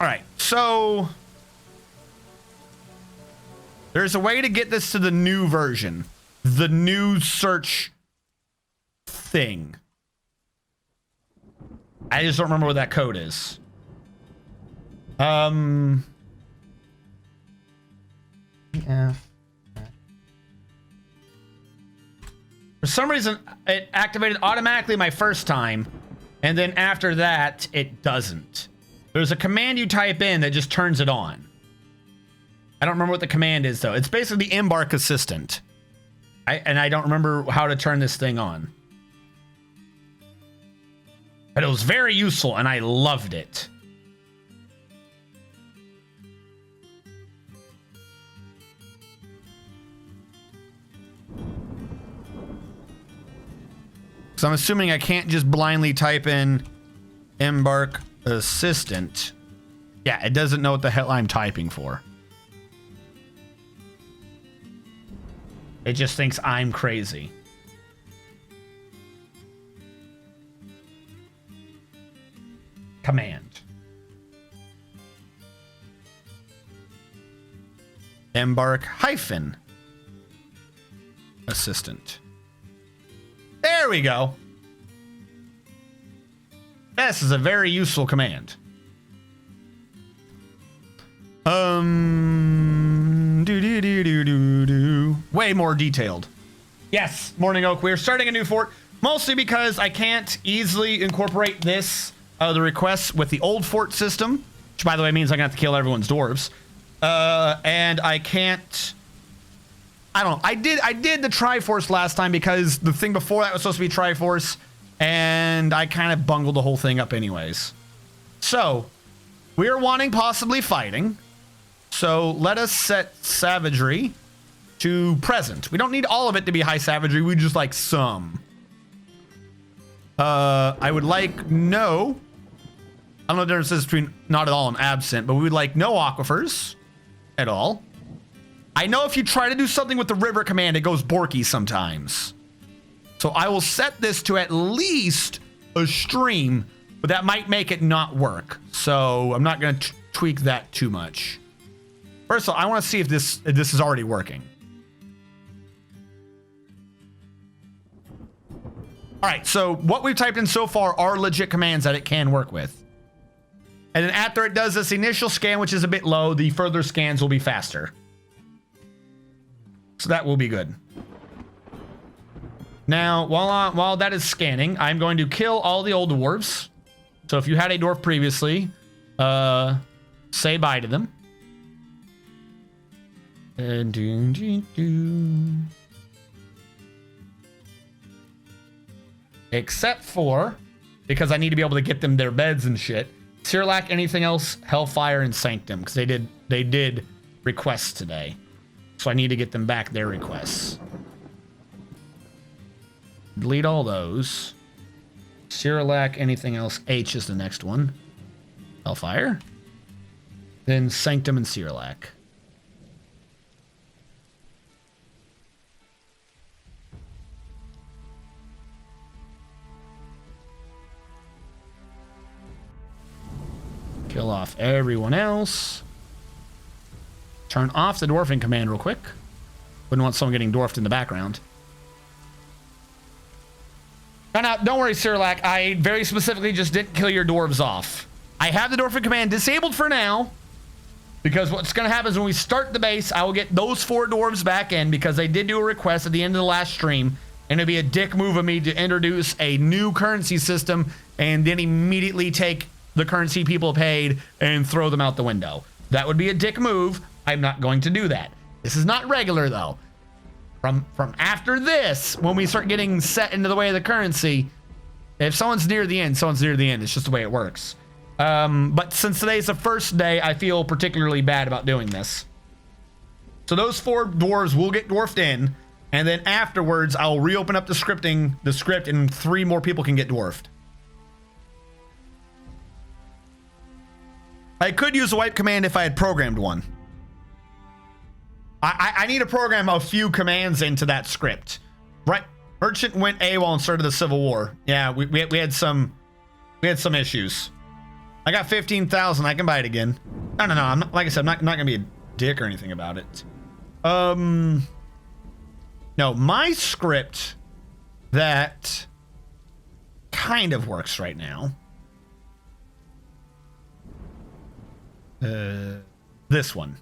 All right, so there's a way to get this to the new version, the new search thing. I just don't remember what that code is. Yeah. For some reason, it activated automatically my first time, and then after that, it doesn't. There's a command you type in that just turns it on. I don't remember what the command is, though. It's basically the Embark Assistant. And I don't remember how to turn this thing on. But it was very useful, and I loved it. So I'm assuming I can't just blindly type in Embark Assistant. Yeah, it doesn't know what the hell I'm typing for. It just thinks I'm crazy. Command. Embark hyphen assistant. There we go. This is a very useful command. Way more detailed. Yes, Morning Oak, we're starting a new fort, mostly because I can't easily incorporate this, the requests with the old fort system, which by the way means I'm gonna have to kill everyone's dwarves. And I can't, I don't know. I did the Triforce last time because the thing before that was supposed to be Triforce, and I kind of bungled the whole thing up anyways. So, we are wanting possibly fighting. So, let us set savagery to present. We don't need all of it to be high savagery. We just like some. I would like no. I don't know the differences between not at all and absent, but we would like no aquifers at all. I know if you try to do something with the river command, it goes borky sometimes. So I will set this to at least a stream, but that might make it not work. So I'm not going to tweak that too much. First of all, I want to see if this is already working. All right, so what we've typed in so far are legit commands that it can work with. And then after it does this initial scan, which is a bit low, the further scans will be faster. So that will be good. Now, while that is scanning, I'm going to kill all the old dwarves. So if you had a dwarf previously, say bye to them. And except for, because I need to be able to get them their beds and shit, Sirlac, anything else, Hellfire, and Sanctum, because they did requests today. So I need to get them back their requests. Delete all those. Sirlac, anything else. H is the next one. Hellfire. Then Sanctum and Sirlac. Kill off everyone else. Turn off the dwarfing command real quick. Wouldn't want someone getting dwarfed in the background. Now, don't worry, Sirlac. I very specifically just didn't kill your dwarves off. I have the dwarfing command disabled for now, because what's going to happen is when we start the base, I will get those 4 dwarves back in, because they did do a request at the end of the last stream, and it'd be a dick move of me to introduce a new currency system and then immediately take the currency people paid and throw them out the window. That would be a dick move. I'm not going to do that. This is not regular, though. From after this, when we start getting set into the way of the currency, if someone's near the end, someone's near the end. It's just the way it works. But since today's the first day, I feel particularly bad about doing this. So those 4 dwarves will get dwarfed in, and then afterwards, I'll reopen up the script, and 3 more people can get dwarfed. I could use a wipe command if I had programmed one. I need to program a few commands into that script. Right? Merchant went AWOL and started the Civil War. Yeah, we had some issues. I got 15,000. I can buy it again. No. I'm not, like I said, I'm not gonna be a dick or anything about it. No, my script that kind of works right now. This one.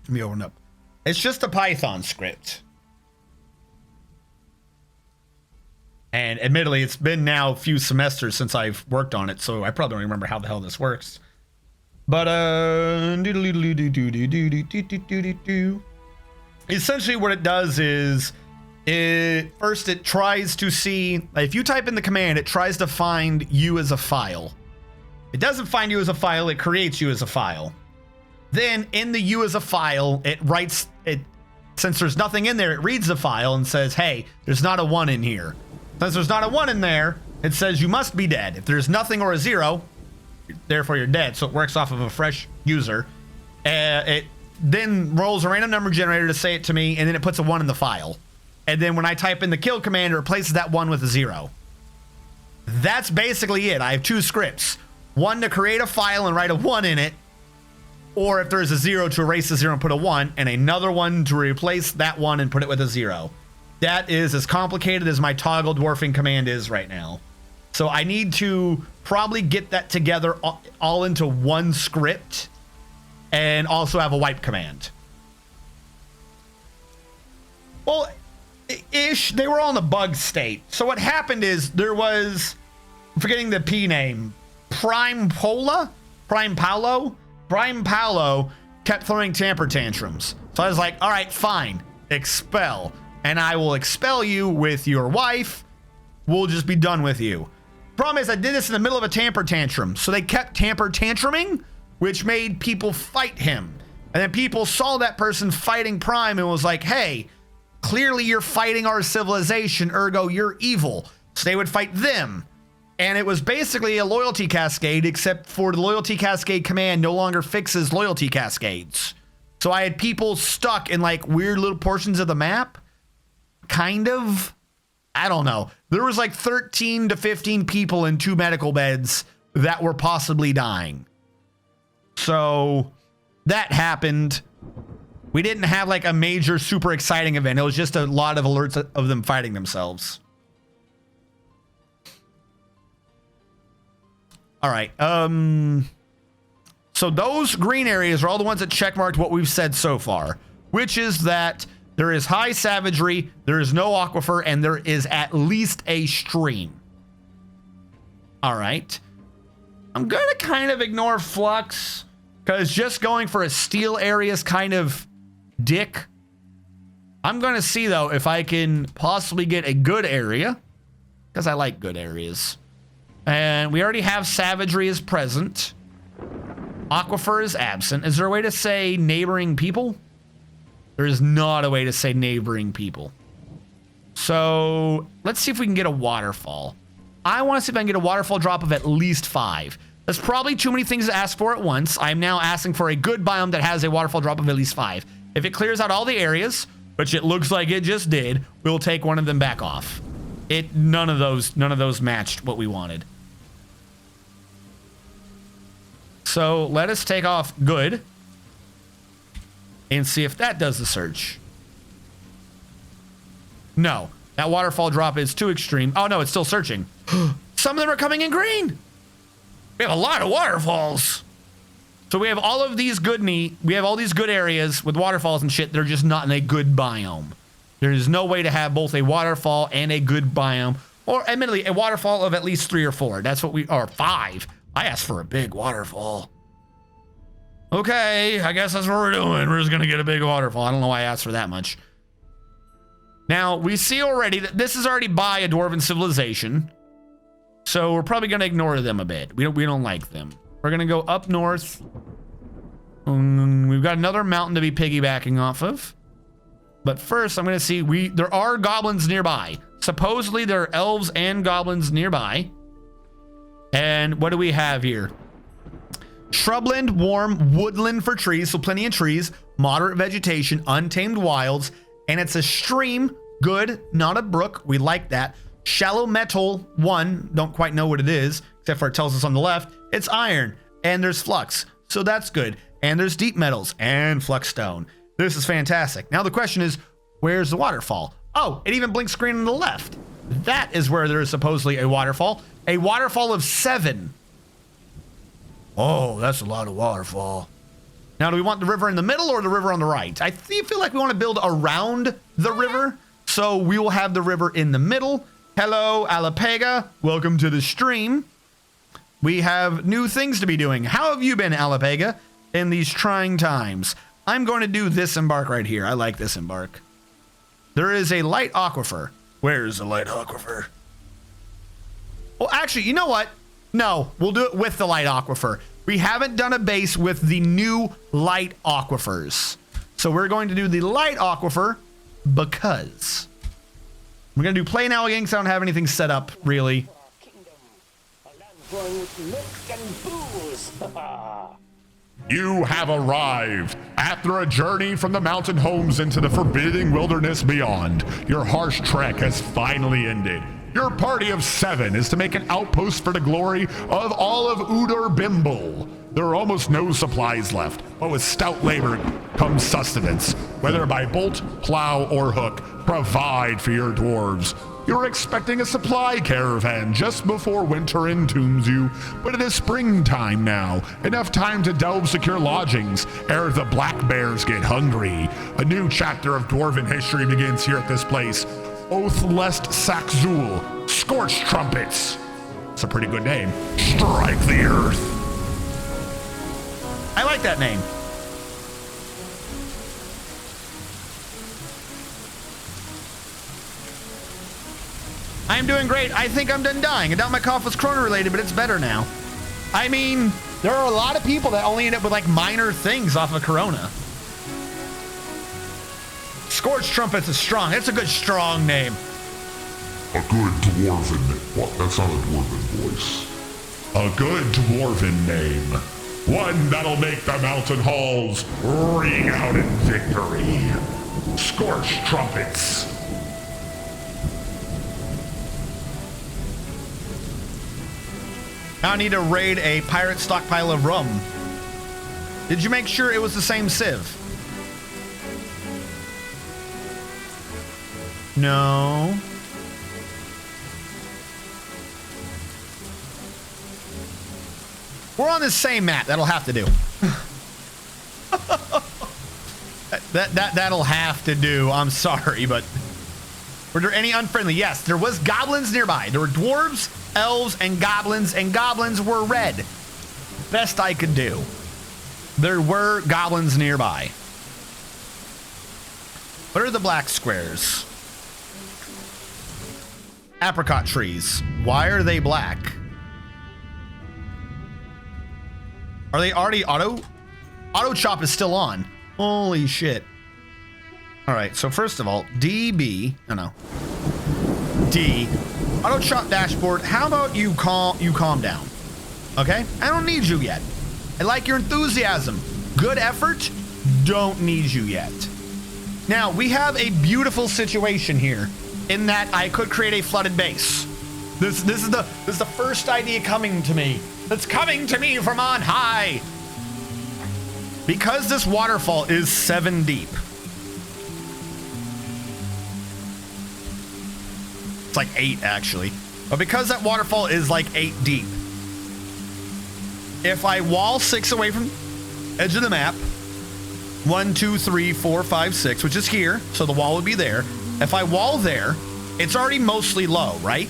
Let me open up. It's just a Python script. And admittedly, it's been now a few semesters since I've worked on it, so I probably don't remember how the hell this works. But, essentially what it does is, first it tries to see, if you type in the command, it tries to find you as a file. It doesn't find you as a file, it creates you as a file. Then in the you as a file, it writes, since there's nothing in there, it reads the file and says, hey, there's not a 1 in here. Since there's not a 1 in there, it says you must be dead. If there's nothing or a 0, therefore you're dead. So it works off of a fresh user. It then rolls a random number generator to say it to me, and then it puts a 1 in the file. And then when I type in the kill command, it replaces that 1 with a 0. That's basically it. I have 2 scripts. One to create a file and write a 1 in it, or if there's a 0 to erase the 0 and put a 1, and another one to replace that 1 and put it with a 0. That is as complicated as my toggle dwarfing command is right now. So I need to probably get that together all into one script and also have a wipe command. Well, ish, they were all in a bug state. So what happened is there was, I'm forgetting the P name, Prime Paulo kept throwing temper tantrums. So I was like, all right, fine, expel. And I will expel you with your wife. We'll just be done with you. Problem is, I did this in the middle of a temper tantrum. So they kept temper tantruming, which made people fight him. And then people saw that person fighting Prime and was like, hey, clearly you're fighting our civilization, ergo you're evil. So they would fight them. And it was basically a loyalty cascade, except for the loyalty cascade command no longer fixes loyalty cascades. So I had people stuck in like weird little portions of the map. Kind of. I don't know. There was like 13 to 15 people in 2 medical beds that were possibly dying. So that happened. We didn't have like a major super exciting event. It was just a lot of alerts of them fighting themselves. All right. So those green areas are all the ones that checkmarked what we've said so far, which is that there is high savagery, there is no aquifer, and there is at least a stream. All right. I'm going to kind of ignore flux because just going for a steel area is kind of dick. I'm going to see, though, if I can possibly get a good area because I like good areas. And we already have savagery is present. Aquifer is absent. Is there a way to say neighboring people? There is not a way to say neighboring people. So let's see if we can get a waterfall. I want to see if I can get a waterfall drop of at least 5. That's probably too many things to ask for at once. I'm now asking for a good biome that has a waterfall drop of at least 5. If it clears out all the areas, which it looks like it just did, we'll take one of them back off. None of those matched what we wanted. So let us take off good and see if that does the search. No, that waterfall drop is too extreme. Oh no, it's still searching. Some of them are coming in green. We have a lot of waterfalls. So we have all of these we have all these good areas with waterfalls and shit. They're just not in a good biome. There is no way to have both a waterfall and a good biome, or admittedly a waterfall of at least 3 or 4. That's what or 5. I asked for a big waterfall. Okay, I guess that's what we're doing. We're just gonna get a big waterfall. I don't know why I asked for that much. Now, we see already that this is already by a dwarven civilization. So we're probably gonna ignore them a bit. We don't like them. We're gonna go up north. We've got another mountain to be piggybacking off of. But first, I'm gonna see, there are goblins nearby. Supposedly there are elves and goblins nearby. And what do we have here? Shrubland, warm, woodland for trees, so plenty of trees, moderate vegetation, untamed wilds, and it's a stream, good, not a brook, we like that. Shallow metal, 1, don't quite know what it is. except for it tells us on the left, it's iron, and there's flux. So that's good. And there's deep metals and flux stone. This is fantastic. Now the question is, where's the waterfall? Oh, it even blinks green on the left. That is where there is supposedly a waterfall. A waterfall of 7. Oh, that's a lot of waterfall. Now, do we want the river in the middle or the river on the right? I feel like we want to build around the river, so we will have the river in the middle. Hello, Alapega. Welcome to the stream. We have new things to be doing. How have you been, Alapega, in these trying times? I'm going to do this embark right here. I like this embark. There is a light aquifer. Where's the light aquifer? Well, actually, you know what? No, we'll do it with the light aquifer. We haven't done a base with the new light aquifers. So we're going to do the light aquifer because we're going to do play now again because I don't have anything set up, really. You have arrived. After a journey from the mountain homes into the forbidding wilderness beyond, your harsh trek has finally ended. Your party of 7 is to make an outpost for the glory of all of Udur Bimble. There are almost no supplies left, but with stout labor comes sustenance. Whether by bolt, plow, or hook, provide for your dwarves. You're expecting a supply caravan just before winter entombs you, but it is springtime now. Enough time to delve secure lodgings ere the black bears get hungry. A new chapter of dwarven history begins here at this place. Oath Lest Saxzul, ScorchTrumpets. It's a pretty good name. Strike the earth. I like that name. I'm doing great. I think I'm done dying. I doubt my cough was corona related, but it's better now. I mean, there are a lot of people that only end up with like minor things off of corona. ScorchTrumpets is strong. It's a good strong name. A good dwarven. What? That's not a dwarven voice. A good dwarven name. One that'll make the mountain halls ring out in victory. ScorchTrumpets. Now I need to raid a pirate stockpile of rum. Did you make sure it was the same sieve? No. We're on the same map. That'll have to do. That'll have to do. I'm sorry, but were there any unfriendly? Yes, there was goblins nearby. There were dwarves, elves, and goblins were red. Best I could do. There were goblins nearby. What are the black squares? Apricot trees. Why are they black? Are they already auto chop is still on? Holy shit. All right, so first of all, D auto chop dashboard. How about you calm down? Okay, I don't need you yet. I like your enthusiasm. Good effort. Don't need you yet. Now we have a beautiful situation here in that I could create a flooded base. This is the first idea coming to me. That's coming to me from on high. Because this waterfall is 7 deep. It's like 8 actually. But because that waterfall is like 8 deep, if I wall 6 away from edge of the map, 1, 2, 3, 4, 5, 6, which is here, so the wall would be there. If I wall there, it's already mostly low, right?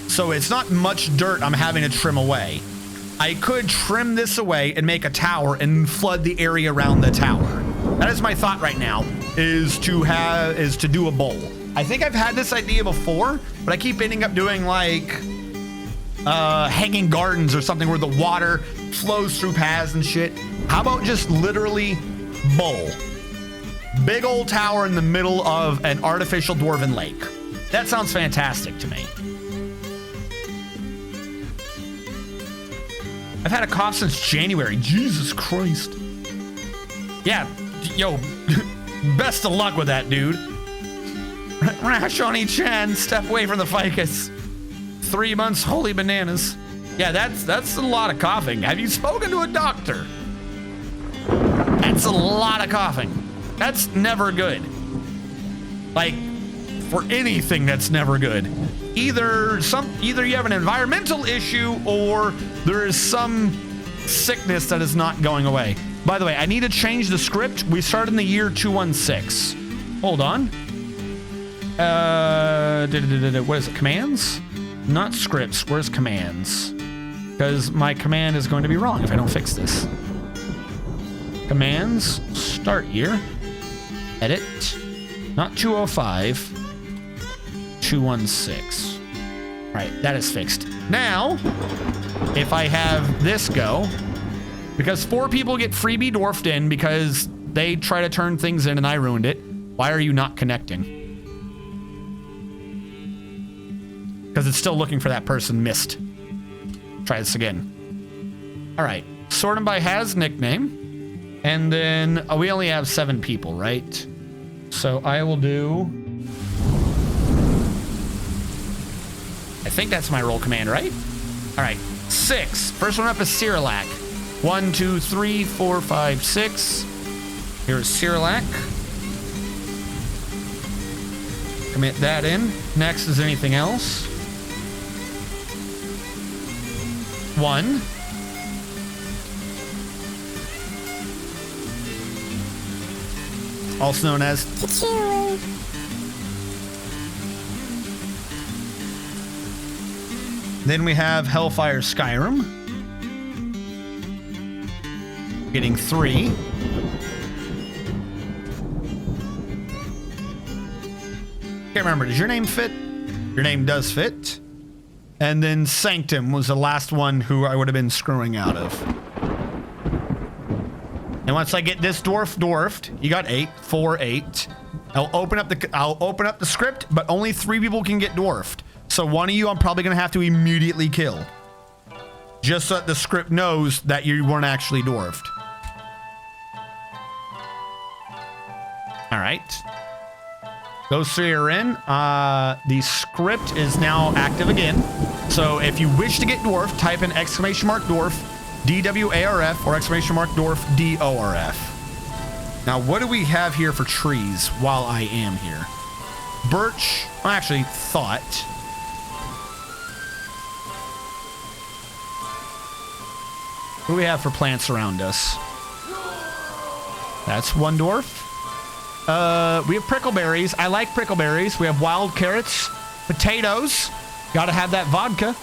So it's not much dirt I'm having to trim away. I could trim this away and make a tower and flood the area around the tower. That is my thought right now, is to do a bowl. I think I've had this idea before, but I keep ending up doing like hanging gardens or something where the water flows through paths and shit. How about just literally bowl? Big old tower in the middle of an artificial dwarven lake. That sounds fantastic to me. I've had a cough since January. Jesus Christ. Yeah, yo, best of luck with that, dude. Rash on each hand, step away from the ficus. 3 months, holy bananas. Yeah, that's a lot of coughing. Have you spoken to a doctor? That's a lot of coughing. That's never good. Like, for anything, that's never good. Either you have an environmental issue or there is some sickness that is not going away. By the way, I need to change the script. We start in the year 216. Hold on. What is it? Commands? Not scripts. Where's commands? Because my command is going to be wrong if I don't fix this. Commands, start year, edit, not 205, 216. Right, that is fixed. Now, if I have this go, because 4 people get freebie dwarfed in because they try to turn things in and I ruined it, why are you not connecting? Because it's still looking for that person missed. Try this again. All right, sort them by has nickname. And then we only have 7 people, right? So I will do... I think that's my roll command, right? All right, 6. First one up is Cyrillac. 1, 2, 3, 4, 5, 6. Here's Cyrillac. Commit that in. Next is anything else. 1. Also known as Patchouli. Then we have Hellfire Skyrim. Getting 3. Can't remember, does your name fit? Your name does fit. And then Sanctum was the last one who I would have been screwing out of. And once I get this dwarfed, you got 8, 4, 8. I'll open up the script, but only 3 people can get dwarfed. So one of you I'm probably gonna have to immediately kill. Just so that the script knows that you weren't actually dwarfed. All right. Those 3 are in. The script is now active again. So if you wish to get dwarfed, type in !dwarf, DWARF, or !dwarf, DORF. Now, what do we have here for trees while I am here? Birch, well, actually, thought. What do we have for plants around us? That's 1 dwarf. We have prickleberries. I like prickleberries. We have wild carrots, potatoes. Gotta have that vodka.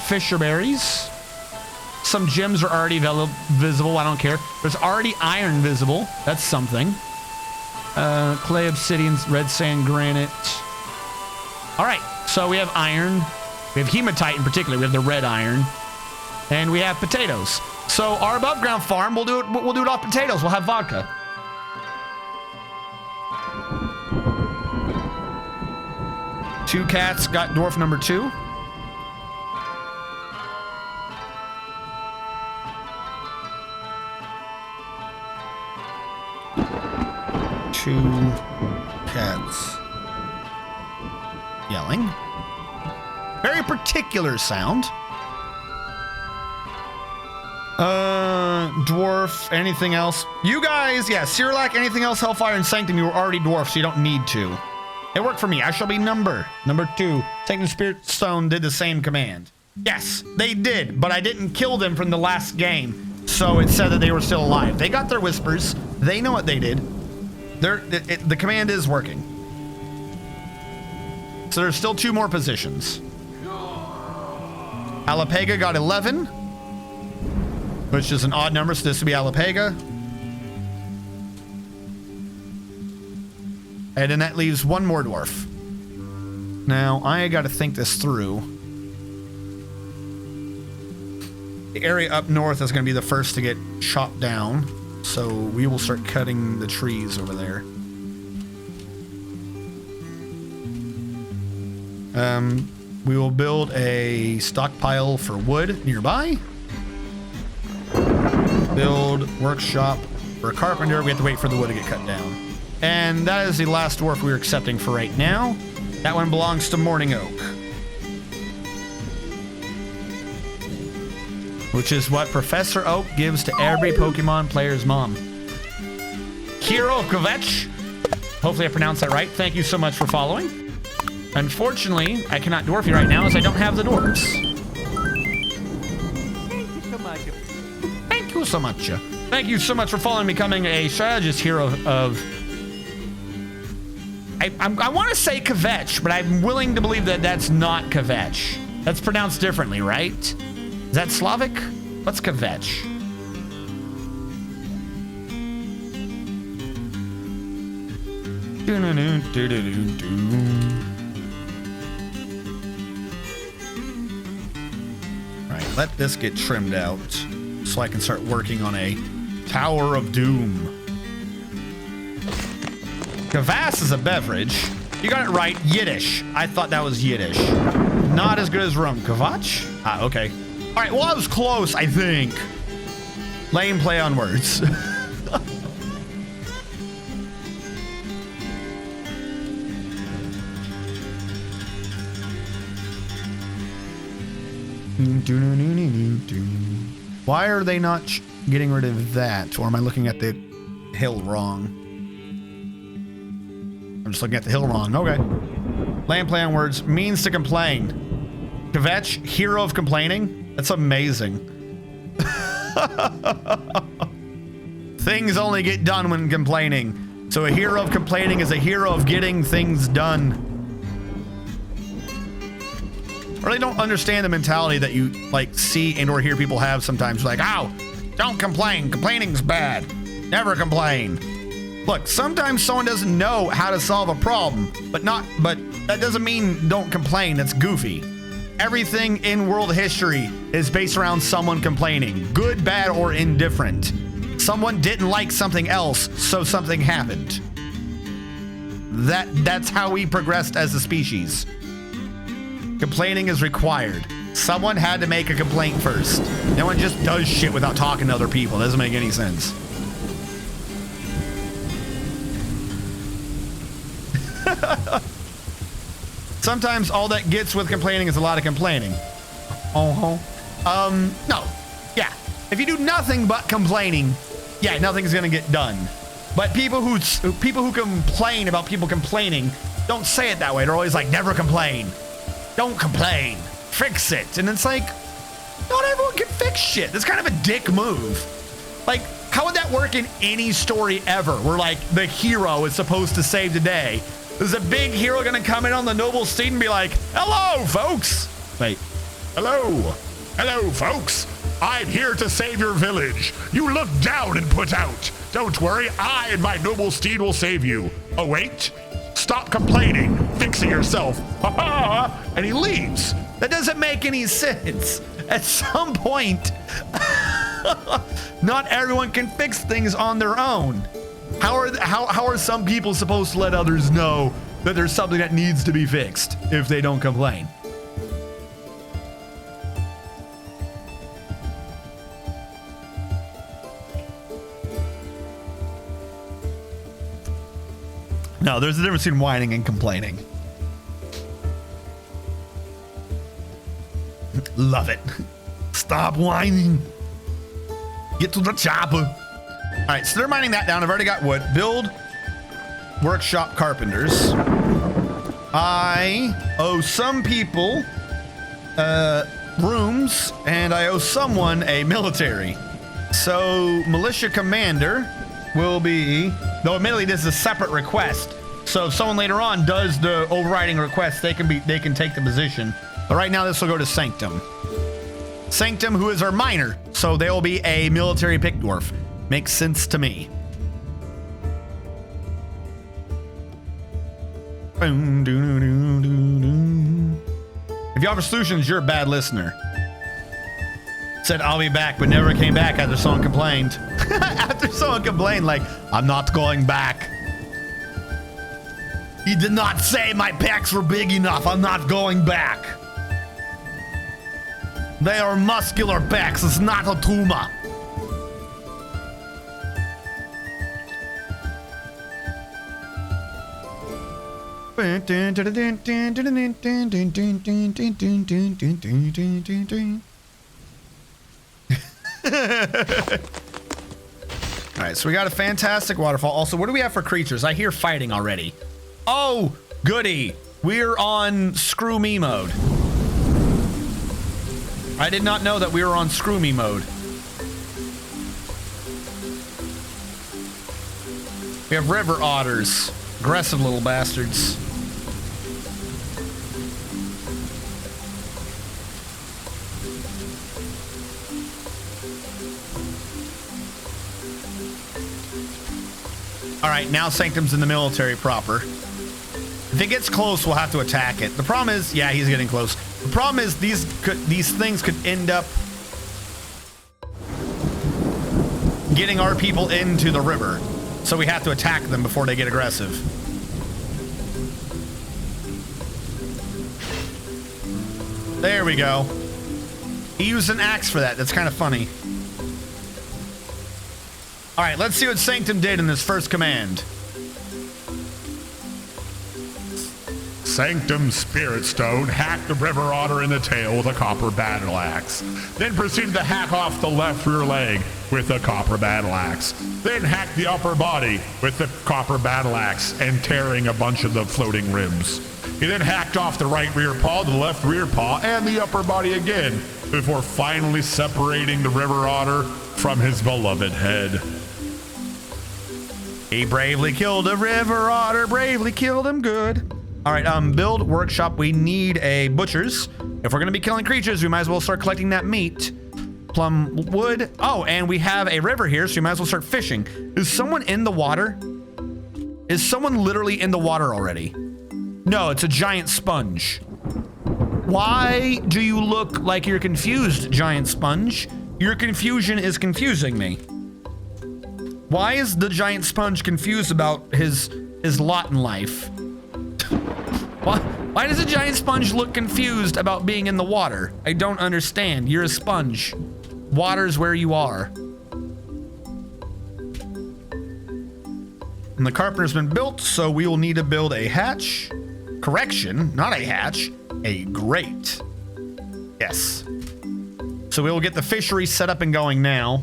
Fisher berries. Some gems are already visible. I don't care. There's already iron visible. That's something. Clay, obsidian, red sand, granite. All right. So we have iron. We have hematite in particular. We have the red iron. And we have potatoes. So our above ground farm, we'll do it off potatoes. We'll have vodka. Two cats got dwarf number 2. Two cats yelling. Very particular sound. Dwarf, anything else? You guys, yeah, Cyrillac, anything else, Hellfire, and Sanctum, you were already dwarf, so you don't need to. It worked for me. I shall be number 2. Sanctum Spirit Stone did the same command. Yes, they did, but I didn't kill them from the last game, so it said that they were still alive. They got their whispers. They know what they did. The command is working. So there's still 2 more positions. Alapega got 11, which is an odd number, so this would be Alapega. And then that leaves 1 more dwarf. Now, I got to think this through. The area up north is going to be the first to get chopped down. So we will start cutting the trees over there. We will build a stockpile for wood nearby. Build workshop for a carpenter. We have to wait for the wood to get cut down. And that is the last dwarf we're accepting for right now. That one belongs to Morning Oak. which is what Professor Oak gives to every Pokemon player's mom. Hero Kvetch. Hopefully I pronounced that right. Thank you so much for following. Unfortunately, I cannot dwarf you right now as I don't have the dwarves. Thank you so much. Thank you so much. Thank you so much for following, becoming a strategist hero of... I want to say Kvetch, but I'm willing to believe that that's not Kvetch. That's pronounced differently, right? Is that Slavic? What's Kvetch? All right, let this get trimmed out so I can start working on a Tower of Doom. Kvass is a beverage. You got it right. Yiddish. I thought that was Yiddish. Not as good as rum. Kvatch? Ah, okay. All right, well, I was close, I think. Lame play on words. Why are they not getting rid of that? Or am I looking at the hill wrong? I'm just looking at the hill wrong. Okay. Land play on words means to complain. Kvetch, hero of complaining. That's amazing. Things only get done when complaining. So a hero of complaining is a hero of getting things done. I really don't understand the mentality that you like see and or hear people have sometimes. Like, oh, don't complain. Complaining's bad. Never complain. Look, sometimes someone doesn't know how to solve a problem, but that doesn't mean don't complain. That's goofy. Everything in world history is based around someone complaining, good, bad, or indifferent. Someone didn't like something else, so something happened. That's how we progressed as a species. Complaining is required. Someone had to make a complaint first. No one just does shit without talking to other people. It doesn't make any sense. Sometimes all that gets with complaining is a lot of complaining. No. Yeah. If you do nothing but complaining, yeah, nothing's gonna get done. But people who complain about people complaining don't say it that way. They're always like, never complain. Don't complain. Fix it. And it's like, not everyone can fix shit. That's kind of a dick move. Like, how would that work in any story ever? Where like the hero is supposed to save the day. Is a big hero gonna come in on the noble steed and be like, hello, folks? Wait. Hello. Hello, folks. I'm here to save your village. You look down and put out. Don't worry, I and my noble steed will save you. Oh, wait. Stop complaining. Fix it yourself. Ha ha. And he leaves. That doesn't make any sense. At some point, not everyone can fix things on their own. How are some people supposed to let others know that there's something that needs to be fixed if they don't complain? No, there's a difference between whining and complaining. Love it. Stop whining. Get to the chopper. All right, so they're mining that down. I've already got wood. Build workshop carpenters. I owe some people rooms, and I owe someone a military. So militia commander will be, though admittedly this is a separate request. So if someone later on does the overriding request, they can take the position. But right now this will go to Sanctum. Sanctum, who is our miner, so they will be a military pick dwarf. Makes sense to me. If you offer solutions, you're a bad listener. Said I'll be back, but never came back after someone complained. After someone complained, like, I'm not going back. He did not say my pecs were big enough. I'm not going back. They are muscular pecs. It's not a tumor. All right, so we got a fantastic waterfall. Also, what do we have for creatures? I hear fighting already. Oh, goody. We're on screw me mode. I did not know that we were on screw me mode. We have river otters. Aggressive little bastards. All right, now Sanctum's in the military proper. If it gets close, we'll have to attack it. The problem is, yeah, he's getting close. The problem is these things could end up getting our people into the river. So we have to attack them before they get aggressive. There we go. He used an axe for that. That's kind of funny. All right, let's see what Sanctum did in this first command. Sanctum Spirit Stone hacked the river otter in the tail with a copper battle axe. Then proceeded to hack off the left rear leg with a copper battle axe. Then hacked the upper body with the copper battle axe and tearing a bunch of the floating ribs. He then hacked off the right rear paw, the left rear paw, and the upper body again before finally separating the river otter from his beloved head. He bravely killed a river otter, bravely killed him good. All right, build workshop. We need a butcher's. If we're gonna be killing creatures, we might as well start collecting that meat. Plum wood. Oh, and we have a river here, so we might as well start fishing. Is someone in the water? Is someone literally in the water already? No, it's a giant sponge. Why do you look like you're confused, giant sponge? Your confusion is confusing me. Why is the giant sponge confused about his lot in life? Why does a giant sponge look confused about being in the water? I don't understand. You're a sponge. Water's where you are. And the carpenter's been built, so we will need to build a hatch. Correction, not a hatch, a grate. Yes. So we will get the fishery set up and going now.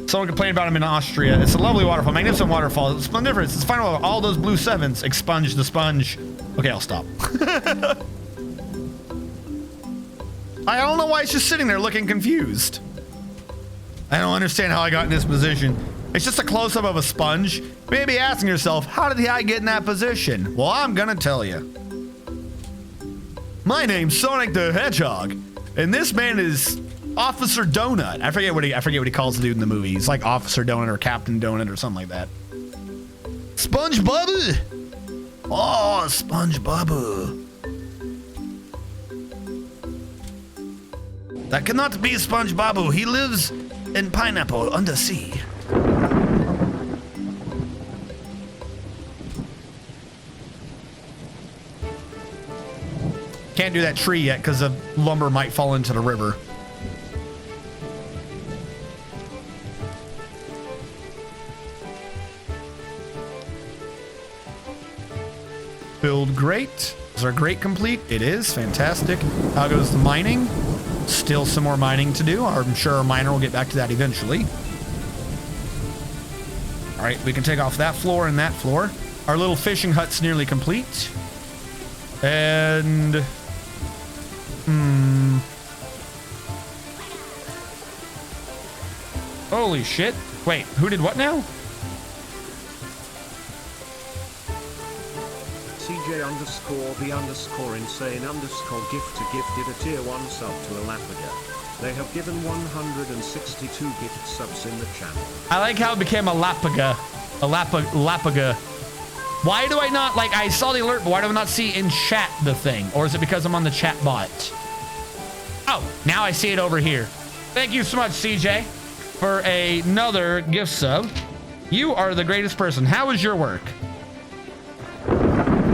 Someone complained about him in Austria. It's a lovely waterfall, magnificent waterfall. It's splendiferous. It's final. All those blue sevens expunge the sponge. Okay, I'll stop. I don't know why it's just sitting there looking confused. I don't understand how I got in this position. It's just a close-up of a sponge. Maybe asking yourself, how did I get in that position? Well, I'm gonna tell you. My name's Sonic the Hedgehog, and this man is Officer Donut. I forget what he calls the dude in the movie. He's like Officer Donut or Captain Donut or something like that. SpongeBob. Oh, SpongeBob. That cannot be SpongeBob. He lives in pineapple undersea. Can't do that tree yet because the lumber might fall into the river. Build grate. Is our grate complete? It is. Fantastic. How goes the mining? Still some more mining to do. I'm sure our miner will get back to that eventually. All right, we can take off that floor and that floor. Our little fishing hut's nearly complete. And... Holy shit. Wait, who did what now? CJ_the_insane_gift gifted a tier 1 sub to Alapaga. They have given 162 gift subs in the channel. I like how it became a Lapaga. Lapaga. Why do I not, like, I saw the alert, but why do I not see in chat the thing? Or is it because I'm on the chat bot? Oh, now I see it over here. Thank you so much, CJ, for another gift sub. You are the greatest person. How was your work?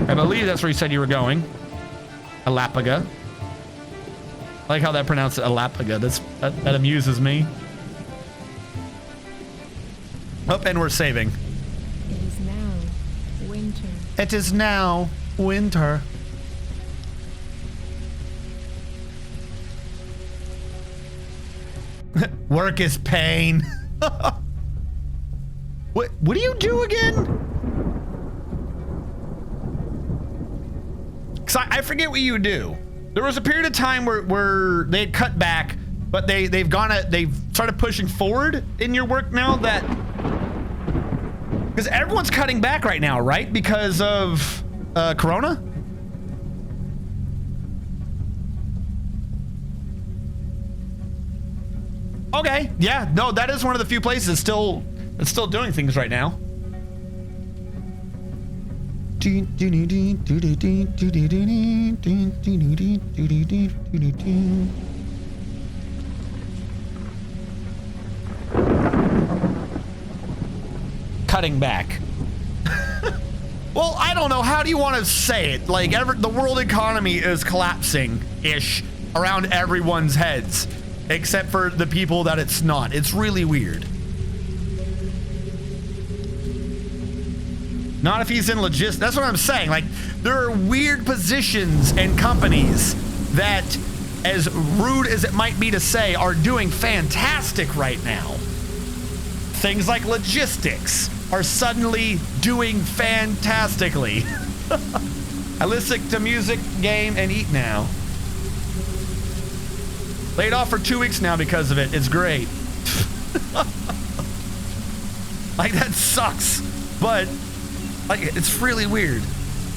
I believe that's where you said you were going. Alapaga. I like how that pronounced it, Alapaga. That amuses me. Oh, and we're saving. It is now winter. It is now winter. Work is pain. What do you do again? Cause I forget what you do. There was a period of time where they had cut back, but they've started pushing forward in your work now. That because everyone's cutting back right now, right? Because of Corona. Okay, yeah, no, that is one of the few places that's still doing things right now. Cutting back. Well, I don't know. How do you want to say it? Like, the world economy is collapsing-ish around everyone's heads, except for the people that it's not. It's really weird. Not if he's in logistics. That's what I'm saying. Like, there are weird positions and companies that, as rude as it might be to say, are doing fantastic right now. Things like logistics are suddenly doing fantastically. I listen to music, game, and eat now. Laid off for 2 weeks now because of it. It's great. Like, that sucks. But, like, it's really weird.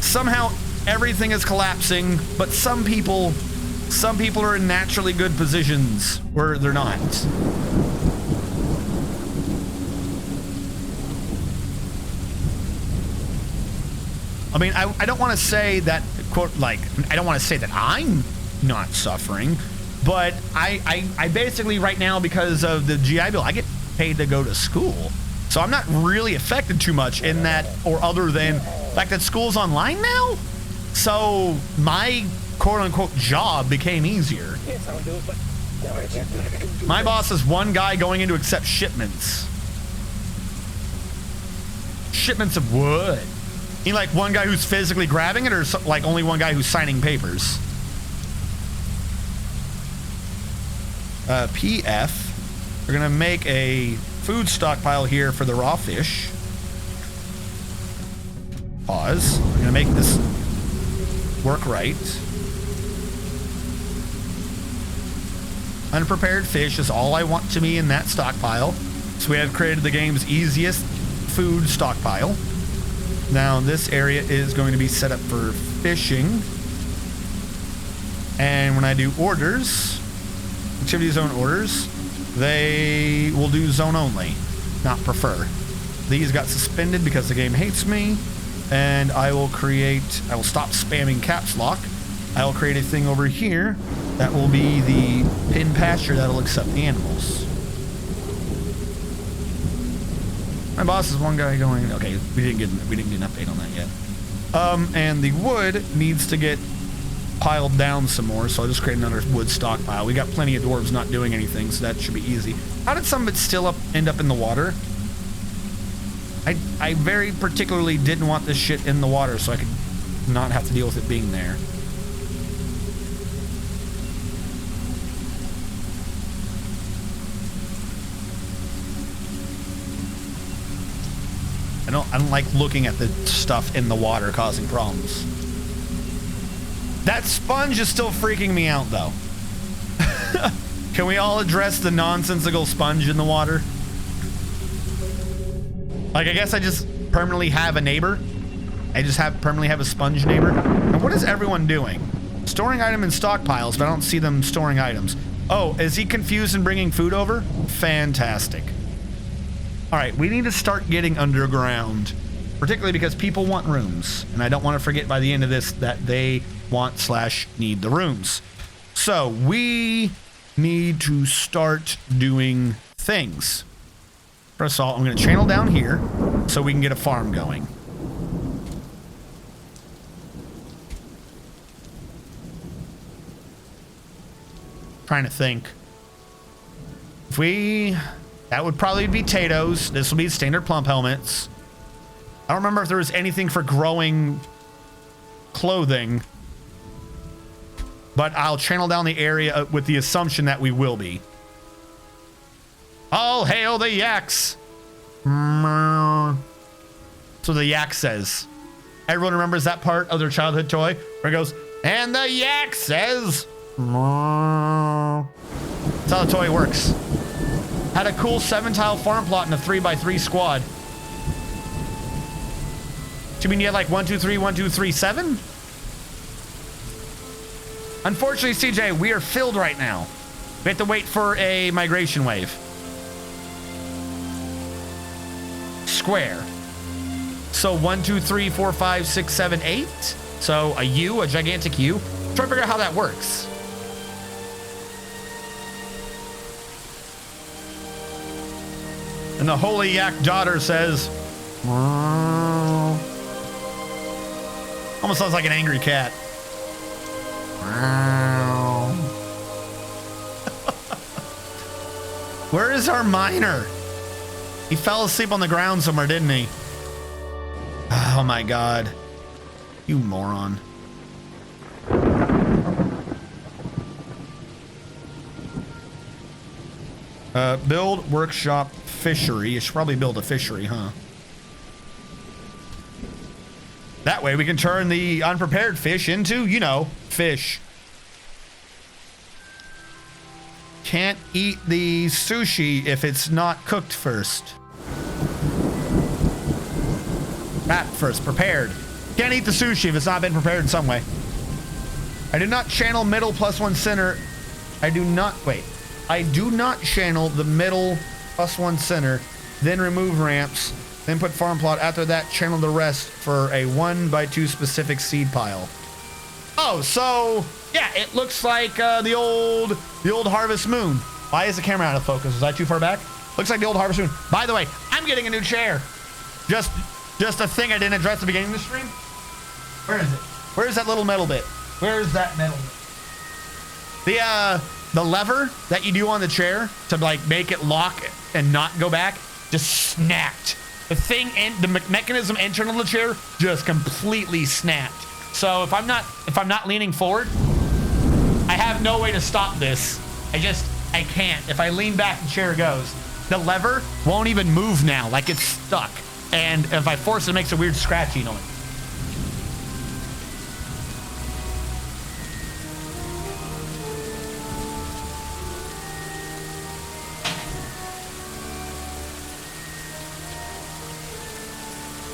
Somehow everything is collapsing, but some people are in naturally good positions where they're not. I mean, I don't want to say that, quote, like, I don't want to say that I'm not suffering, but I basically right now, because of the GI Bill, I get paid to go to school. So I'm not really affected too much in that, or other than the fact that school's online now. So my quote unquote job became easier. My boss is one guy going in to accept shipments. Shipments of wood. You like one guy who's physically grabbing it, or like only one guy who's signing papers? PF. We're gonna make a food stockpile here for the raw fish. Pause. We're gonna make this work right. Unprepared fish is all I want to be in that stockpile. So we have created the game's easiest food stockpile. Now this area is going to be set up for fishing. And when I do orders, activity zone orders, they will do zone only, not prefer. These got suspended because the game hates me. And I will stop spamming caps lock. I will create a thing over here that will be the pin pasture that'll accept the animals. My boss is one guy going, okay, we didn't get an update on that yet. And the wood needs to get piled down some more, so I'll just create another wood stockpile. We got plenty of dwarves not doing anything, so that should be easy. How did some of it still end up in the water? I very particularly didn't want this shit in the water so I could not have to deal with it being there. I don't like looking at the stuff in the water causing problems. That sponge is still freaking me out, though. Can we all address the nonsensical sponge in the water? Like, I guess I just permanently have a neighbor. I just permanently have a sponge neighbor. And what is everyone doing? Storing item in stockpiles, but I don't see them storing items. Oh, is he confused and bringing food over? Fantastic. All right, we need to start getting underground, particularly because people want rooms, and I don't want to forget by the end of this that they want/need the rooms. So we need to start doing things. First of all, I'm going to channel down here so we can get a farm going. Trying to think. That would probably be potatoes. This will be standard plump helmets. I don't remember if there was anything for growing clothing, but I'll channel down the area with the assumption that we will be. All hail the yaks. So the yak says. Everyone remembers that part of their childhood toy where it goes, and the yak says. That's how the toy works. Had a cool 7-tile farm plot in a 3x3 squad. Do you mean you had like 1, 2, 3, 1, 2, 3, 7? Unfortunately, CJ, we are filled right now. We have to wait for a migration wave. Square. So 1, 2, 3, 4, 5, 6, 7, 8. So a U, a gigantic U. Try to figure out how that works. And the holy yak daughter says, almost sounds like an angry cat. Where is our miner? He fell asleep on the ground somewhere, didn't he? Oh my God. You moron. Build workshop fishery. You should probably build a fishery, huh? That way we can turn the unprepared fish into, you know, fish. Can't eat the sushi if it's not cooked first. Wrapped first, prepared. Can't eat the sushi if it's not been prepared in some way. I do not channel middle +1 center. I do not channel the middle +1 center, then remove ramps, then put farm plot. After that, channel the rest for a 1x2 specific seed pile. Oh, so yeah, it looks like the old Harvest Moon. Why is the camera out of focus? Is that too far back? Looks like the old Harvest Moon. By the way, I'm getting a new chair. Just a thing I didn't address at the beginning of the stream. Where is it? Where's that little metal bit? Where's that metal bit? The lever that you do on the chair to like make it lock and not go back just snapped. The thing and the mechanism internal to the chair just completely snapped. So if I'm not leaning forward, I have no way to stop this. I can't. If I lean back, the chair goes. The lever won't even move now, like it's stuck. And if I force it, it makes a weird scratchy noise.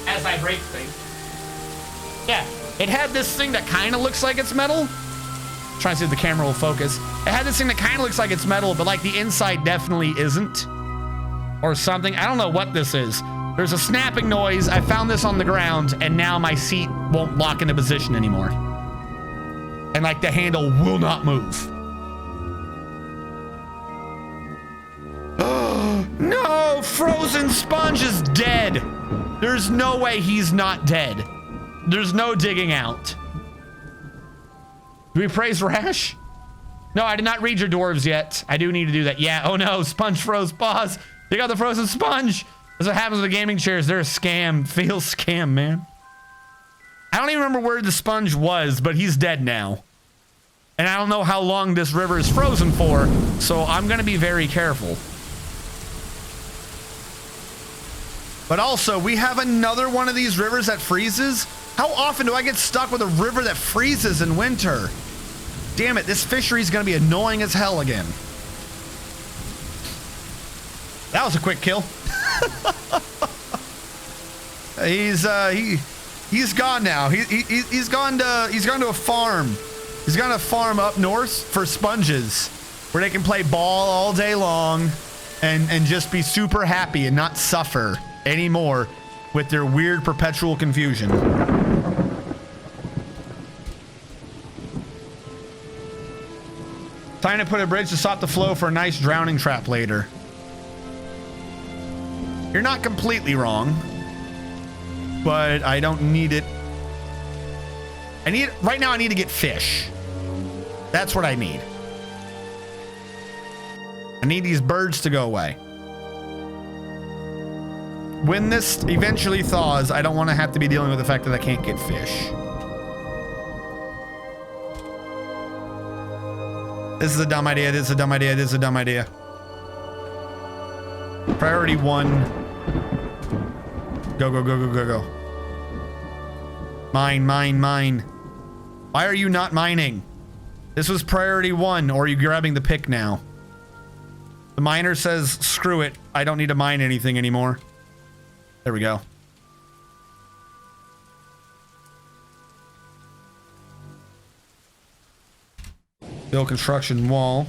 As I break things. Yeah, it had this thing that kind of looks like it's metal. Trying to see if the camera will focus. It had this thing that kind of looks like it's metal, but like the inside definitely isn't. Or something. I don't know what this is. There's a snapping noise. I found this on the ground, and now my seat won't lock into position anymore. And like the handle will not move. No, Frozen Sponge is dead. There's no way he's not dead. There's no digging out. Do we praise Rash? No, I did not read your dwarves yet. I do need to do that. Yeah, oh no, Sponge froze. Pause. You got the frozen sponge. That's what happens with the gaming chairs. They're a scam. Fail scam, man. I don't even remember where the sponge was, but he's dead now. And I don't know how long this river is frozen for, so I'm going to be very careful. But also, we have another one of these rivers that freezes. How often do I get stuck with a river that freezes in winter? Damn it, this fishery is going to be annoying as hell again. That was a quick kill. He's gone now. He's gone to a farm. He's gone to a farm up north for sponges, where they can play ball all day long and just be super happy and not suffer anymore with their weird perpetual confusion. Time to put a bridge to stop the flow for a nice drowning trap later. You're not completely wrong, but I don't need it. Right now I need to get fish. That's what I need. I need these birds to go away. When this eventually thaws, I don't want to have to be dealing with the fact that I can't get fish. This is a dumb idea. This is a dumb idea. This is a dumb idea. Priority 1. Go, go, go, go, go, go. Mine, mine, mine. Why are you not mining? This was priority 1, or are you grabbing the pick now? The miner says, screw it. I don't need to mine anything anymore. There we go. Build construction wall.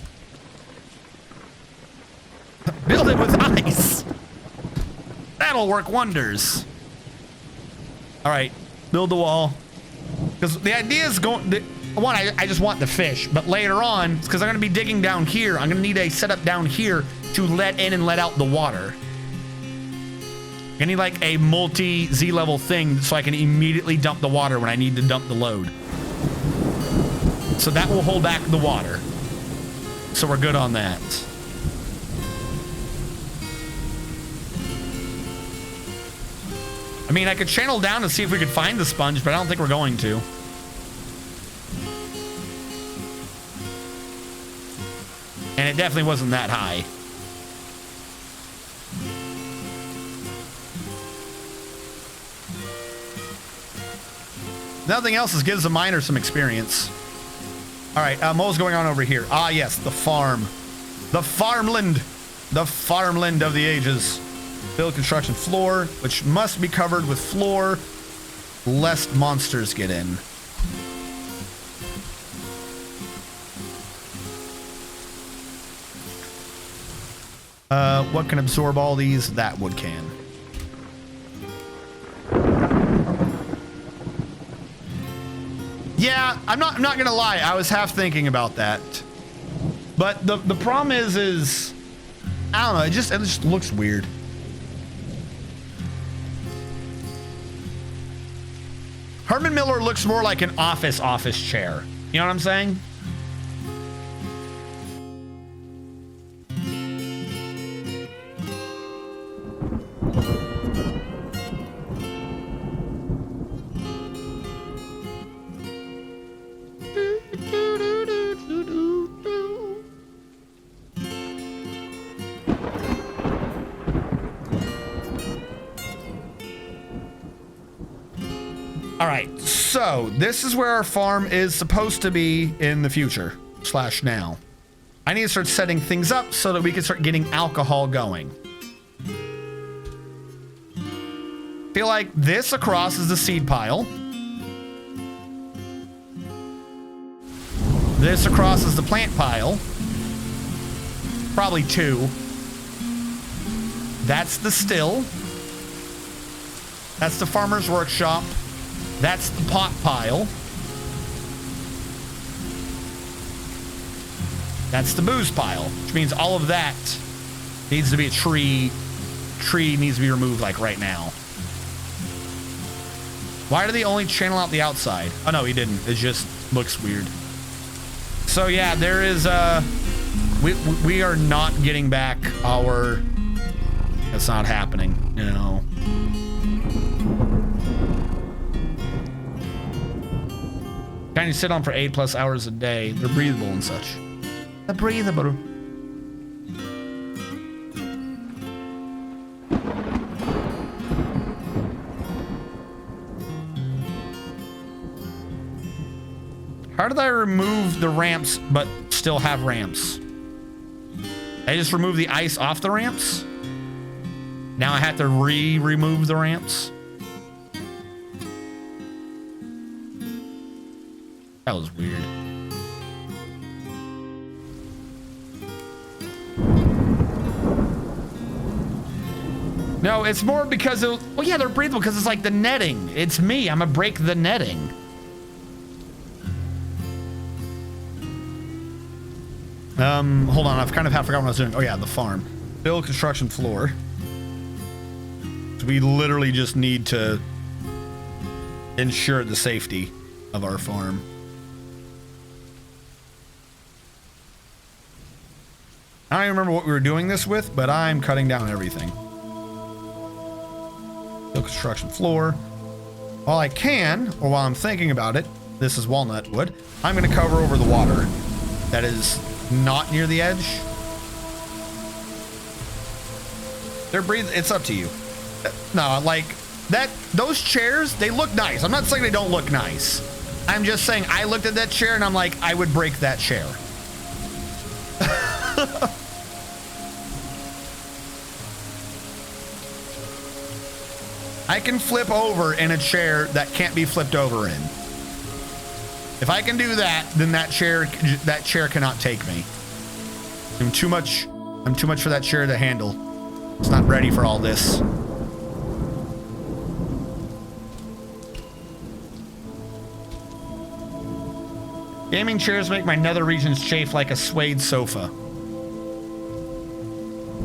Build it with ice. That'll work wonders. All right, build the wall. Because the idea is going. One, I just want the fish, but later on, because I'm going to be digging down here, I'm going to need a setup down here to let in and let out the water. I need like a multi Z level thing so I can immediately dump the water when I need to dump the load. So that will hold back the water. So we're good on that. I mean, I could channel down to see if we could find the sponge, but I don't think we're going to. And it definitely wasn't that high. Nothing else is gives the miner some experience. All right, what was going on over here? Ah, yes, the farm. The farmland. The farmland of the ages. Build construction floor, which must be covered with floor, lest monsters get in. What can absorb all these? That wood can. Yeah, I'm not gonna lie. I was half thinking about that, but the problem is I don't know. It just looks weird. Herman Miller looks more like an office chair. You know what I'm saying? All right, so this is where our farm is supposed to be in the future / now. I need to start setting things up so that we can start getting alcohol going. Feel like this across is the seed pile. This across is the plant pile. Probably 2. That's the still. That's the farmer's workshop. That's the pot pile. That's the booze pile, which means all of that needs to be a tree. Tree needs to be removed like right now. Why do they only channel out the outside? Oh no, he didn't. It just looks weird. So yeah, there is we are not getting back our. That's not happening. No. Can you sit on for 8+ hours a day? They're breathable and such. They're breathable. How did I remove the ramps but still have ramps? I just removed the ice off the ramps? Now I have to remove the ramps? That was weird. No, it's more because it, well, yeah, they're breathable because it's like the netting. It's me. I'm gonna break the netting. Hold on. I've kind of half forgotten what I was doing. Oh yeah, the farm. Build construction floor. So we literally just need to ensure the safety of our farm. I don't even remember what we were doing this with, but I'm cutting down everything. Build construction floor. While I can, or while I'm thinking about it, this is walnut wood, I'm going to cover over the water that is not near the edge. They're breathing. It's up to you. No, like that. Those chairs, they look nice. I'm not saying they don't look nice. I'm just saying I looked at that chair and I'm like, I would break that chair. I can flip over in a chair that can't be flipped over in. If I can do that, then that chair cannot take me. I'm too much for that chair to handle. It's not ready for all this. Gaming chairs make my nether regions chafe like a suede sofa.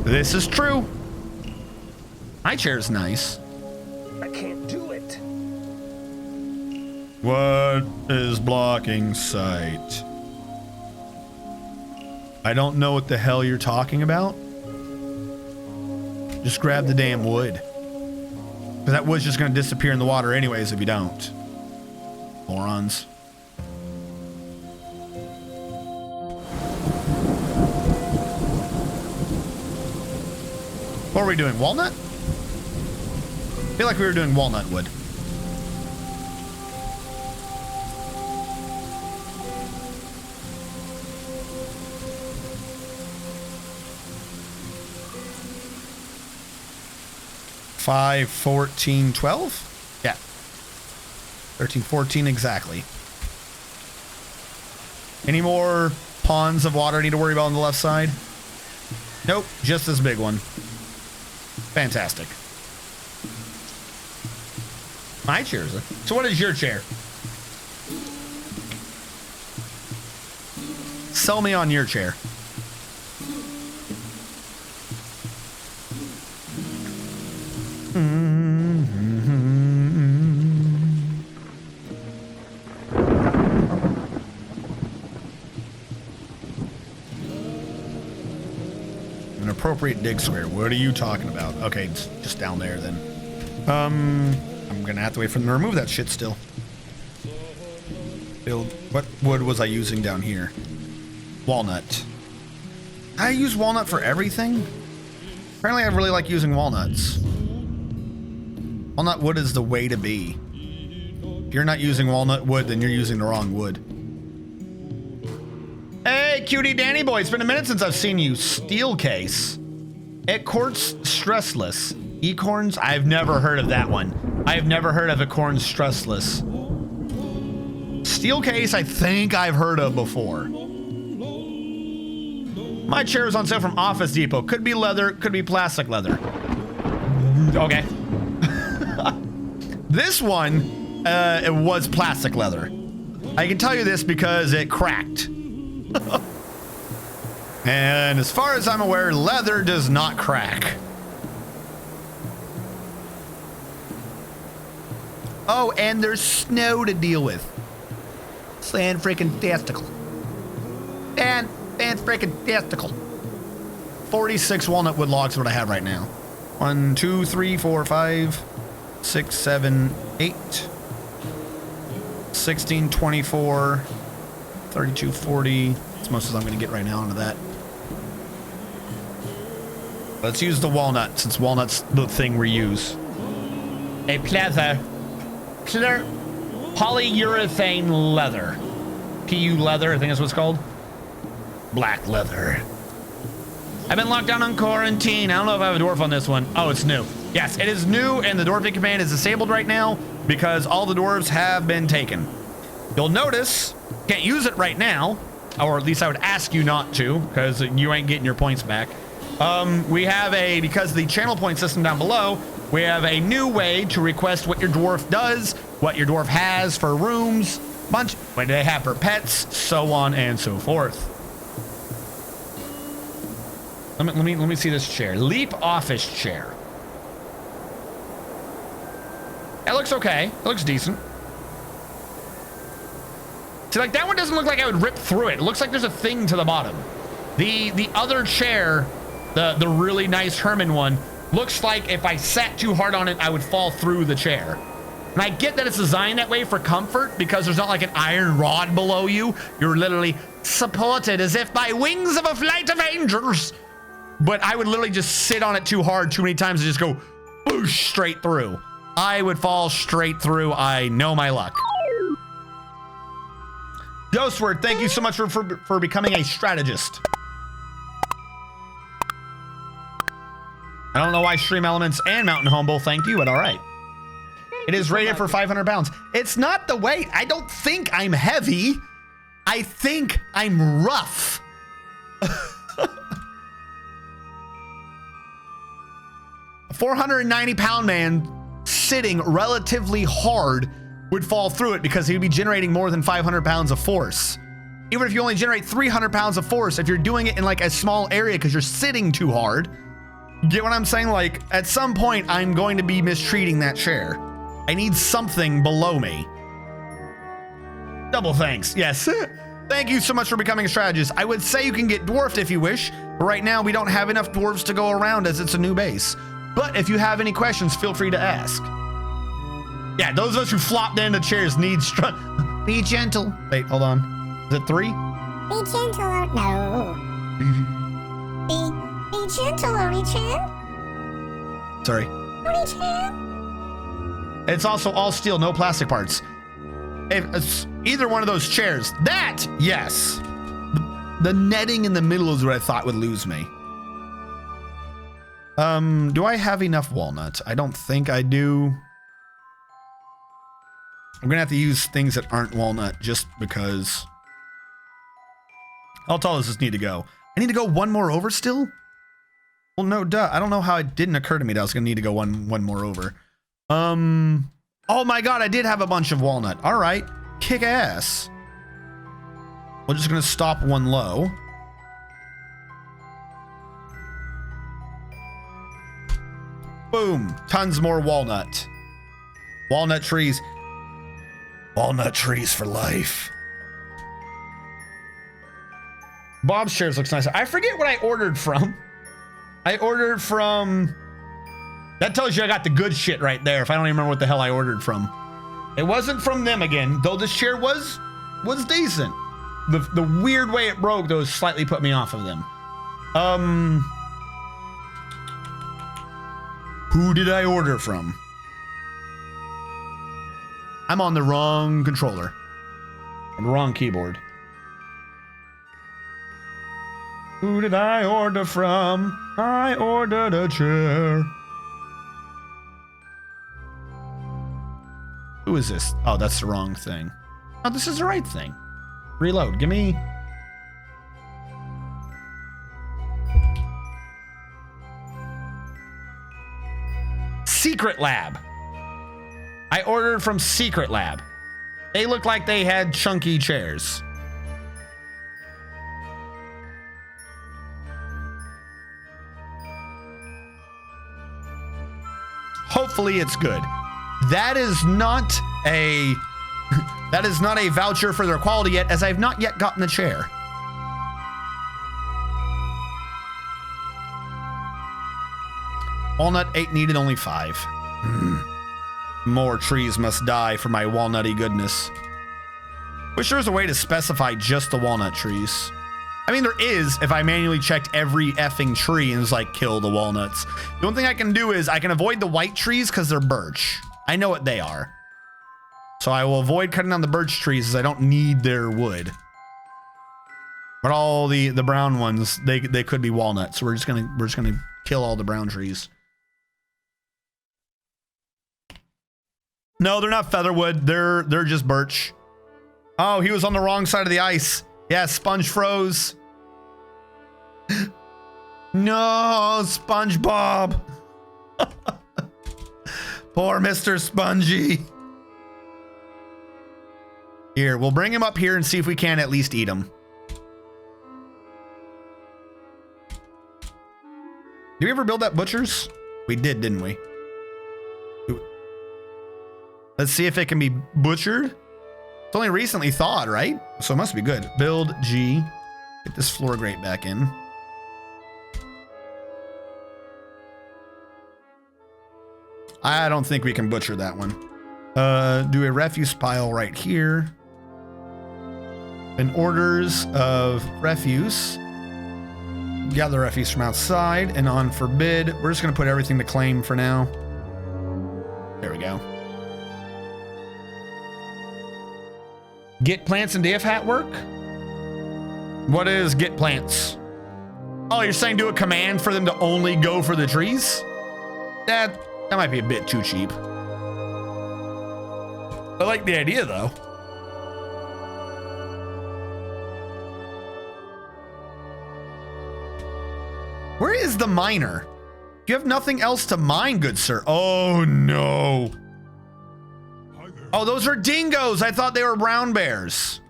This is true. My chair's nice. I can't do it. What is blocking sight? I don't know what the hell you're talking about. Just grab the damn wood. Because that wood's just going to disappear in the water anyways if you don't. Morons. What are we doing? Walnut? I feel like we were doing walnut wood. Five, 14, 12? Yeah. 13, 14 exactly. Any more ponds of water I need to worry about on the left side? Nope, just this big one. Fantastic. My chair's so what is your chair? Sell me on your chair. An appropriate dig square. What are you talking about? Okay, it's just down there then. I'm gonna have to wait for them to remove that shit still. Build. What wood was I using down here? Walnut. I use walnut for everything? Apparently I really like using walnuts. Walnut wood is the way to be. If you're not using walnut wood, then you're using the wrong wood. Hey, cutie Danny boy, it's been a minute since I've seen you. Steel case. It quartz stressless. Ecorns? I've never heard of that one. I've never heard of Ecorn stressless. Steel case, I think I've heard of before. My chair is on sale from Office Depot. Could be leather, could be plastic leather. Okay. This one, it was plastic leather. I can tell you this because it cracked. And as far as I'm aware, leather does not crack. Oh, and there's snow to deal with. Fan freaking tastical. Fan freaking tastical. 46 walnut wood logs is what I have right now. 1, 2, 3, 4, 5, 6, 7, 8, 16, 24, 32, 40. That's most as I'm going to get right now onto that. Let's use the walnut, since walnut's the thing we use. A polyurethane leather. PU leather, I think that's what it's called. Black leather. I've been locked down on quarantine. I don't know if I have a dwarf on this one. Oh, it's new. Yes, it is new, and the dwarfing command is disabled right now because all the dwarves have been taken. You'll notice, can't use it right now, or at least I would ask you not to, because you ain't getting your points back. We have because of the channel point system down below, we have a new way to request what your dwarf does, what your dwarf has for rooms, what they have for pets, so on and so forth. Let me see this chair. Leap office chair. It looks okay. It looks decent. See, like that one doesn't look like I would rip through it. It looks like there's a thing to the bottom. The other chair, the really nice Herman one, looks like if I sat too hard on it, I would fall through the chair. And I get that it's designed that way for comfort because there's not like an iron rod below you. You're literally supported as if by wings of a flight of angels. but I would literally just sit on it too hard too many times and just go boosh straight through. I would fall straight through. I know my luck. Ghostword, thank you so much for becoming a strategist. I don't know why Stream Elements and Mountain Home both thank you, but all right. It is rated for 500 pounds. It's not the weight. I don't think I'm heavy. I think I'm rough. A 490-pound man sitting relatively hard would fall through it because he would be generating more than 500 pounds of force. Even if you only generate 300 pounds of force, if you're doing it in like a small area because you're sitting too hard, get what I'm saying? Like at some point, I'm going to be mistreating that chair. I need something below me. Double thanks. Yes. Thank you so much for becoming a strategist. I would say you can get dwarfed if you wish, but right now we don't have enough dwarves to go around as it's a new base. But if you have any questions, feel free to ask. Yeah, those of us who flopped into chairs need be gentle. Wait, hold on. Is it 3? Be gentle, no. Be gentle, Oni-chan. Sorry. Oni-chan. It's also all steel, no plastic parts. If it's either one of those chairs, that, yes. The netting in the middle is what I thought would lose me. Do I have enough walnuts? I don't think I do. I'm gonna have to use things that aren't walnut just because. How tall does this need to go? I need to go one more over still? Well, no, duh. I don't know how it didn't occur to me that I was gonna need to go one more over. Oh my god, I did have a bunch of walnut. All right, kick ass. We're just gonna stop one low. Boom, tons more walnut. Walnut trees. Walnut trees for life. Bob's chairs looks nice. I forget what I ordered from. I ordered from... That tells you I got the good shit right there if I don't even remember what the hell I ordered from. It wasn't from them again, though this chair was decent. The weird way it broke, though, slightly put me off of them. Who did I order from? I'm on the wrong controller. On the wrong keyboard. Who did I order from? I ordered a chair. Who is this? Oh, that's the wrong thing. Oh, this is the right thing. Reload. Give me... Secret Lab. I ordered from Secret Lab. They look like they had chunky chairs. Hopefully it's good. That is not a voucher for their quality yet, as I've not yet gotten the chair. Walnut 8 needed, only 5. More trees must die for my walnutty goodness. Wish there was a way to specify just the walnut trees. I mean, there is if I manually checked every effing tree and was like, kill the walnuts. The only thing I can do is I can avoid the white trees because they're birch. I know what they are. So I will avoid cutting down the birch trees as I don't need their wood. But all the brown ones, they could be walnuts. So we're just gonna kill all the brown trees. No, they're not featherwood. They're just birch. Oh, he was on the wrong side of the ice. Yeah, Sponge froze. No, SpongeBob. Poor Mr. Spongy. Here, we'll bring him up here and see if we can at least eat him. Did we ever build that butcher's? We did, didn't we? Let's see if it can be butchered. It's only recently thawed, right? So it must be good. Build G. Get this floor grate back in. I don't think we can butcher that one. Do a refuse pile right here. And orders of refuse. gather refuse from outside, and on forbid, we're just gonna put everything to claim for now. There we go. Get plants and DF hat work? What is get plants? Oh, you're saying do a command for them to only go for the trees? That might be a bit too cheap. I like the idea though. Where is the miner? You have nothing else to mine, good sir. Oh no. Oh, those are dingoes. I thought they were brown bears.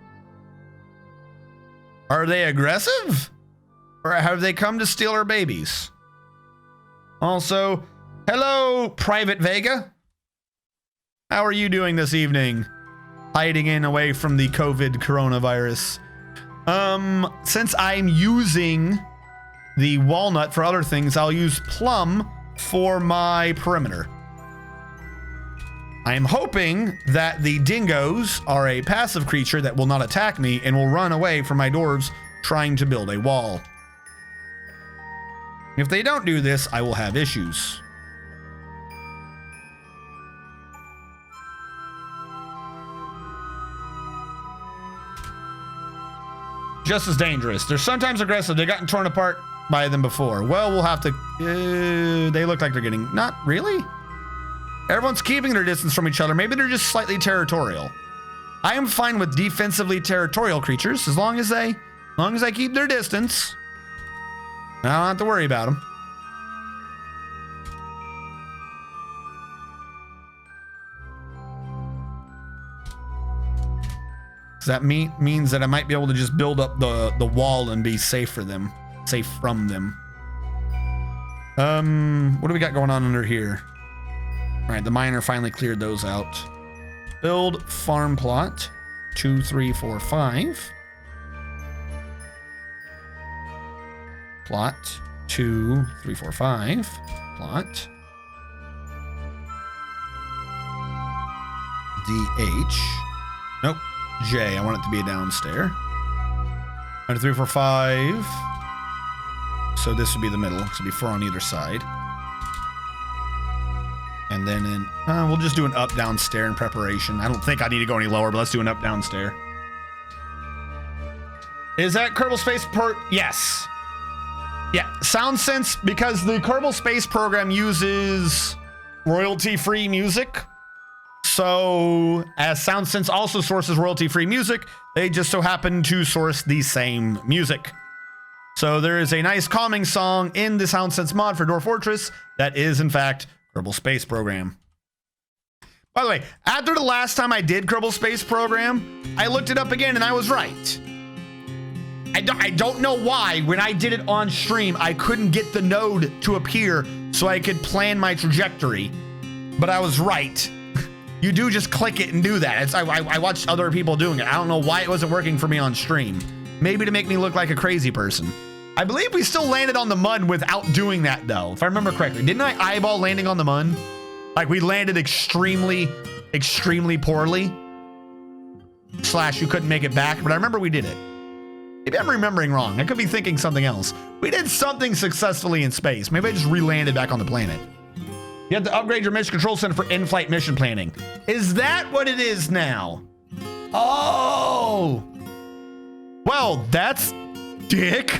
Are they aggressive? Or have they come to steal our babies? Also, hello, Private Vega. How are you doing this evening? Hiding in away from the COVID coronavirus. Since I'm using the walnut for other things, I'll use plum for my perimeter. I am hoping that the dingoes are a passive creature that will not attack me and will run away from my dwarves trying to build a wall. If they don't do this, I will have issues. Just as dangerous. They're sometimes aggressive. They've gotten torn apart by them before. Well, we'll have to... they look like they're getting... Not really? Everyone's keeping their distance from each other. Maybe they're just slightly territorial. I am fine with defensively territorial creatures as long as they keep their distance. I don't have to worry about them. So that means that I might be able to just build up the wall and be safe from them. What do we got going on under here? All right, the miner finally cleared those out. Build farm plot 2, 3, 4, 5. Plot 2, 3, 4, 5. Plot DH. Nope. J. I want it to be a downstairs. 1, 2, 3, 4, 5. So this would be the middle. So it'd be 4 on either side. And then we'll just do an up downstairs in preparation. I don't think I need to go any lower, but let's do an up downstairs. Is that Kerbal Space Yes. Yeah, SoundSense, because the Kerbal Space program uses royalty-free music. So, as SoundSense also sources royalty-free music, they just so happen to source the same music. So there is a nice calming song in the SoundSense mod for Dwarf Fortress that is, in fact, Kerbal Space Program. By the way, after the last time I did Kerbal Space Program, I looked it up again and I was right. I don't know why, when I did it on stream, I couldn't get the node to appear so I could plan my trajectory. But I was right. You do just click it and do that. I watched other people doing it. I don't know why it wasn't working for me on stream. Maybe to make me look like a crazy person. I believe we still landed on the mud without doing that, though, if I remember correctly. Didn't I eyeball landing on the mud? Like, we landed extremely, extremely poorly. / you couldn't make it back, but I remember we did it. Maybe I'm remembering wrong. I could be thinking something else. We did something successfully in space. Maybe I just re-landed back on the planet. You have to upgrade your mission control center for in-flight mission planning. Is that what it is now? Oh! Well, that's dick.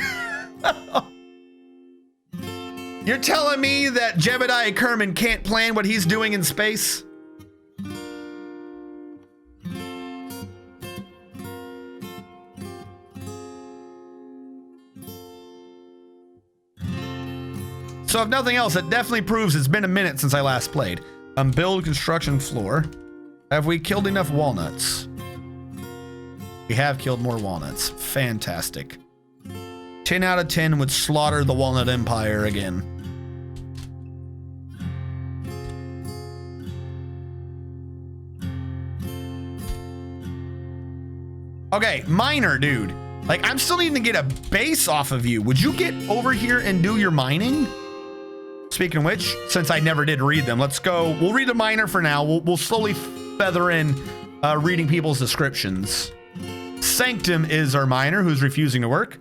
You're telling me that Jebediah Kerman can't plan what he's doing in space? So if nothing else, it definitely proves it's been a minute since I last played. Build construction floor. Have we killed enough walnuts? We have killed more walnuts. Fantastic. 10 out of 10 would slaughter the Walnut Empire again. Okay, miner, dude. Like, I'm still needing to get a base off of you. Would you get over here and do your mining? Speaking of which, since I never did read them, let's go. We'll read the miner for now. We'll slowly feather in reading people's descriptions. Sanctum is our miner who's refusing to work.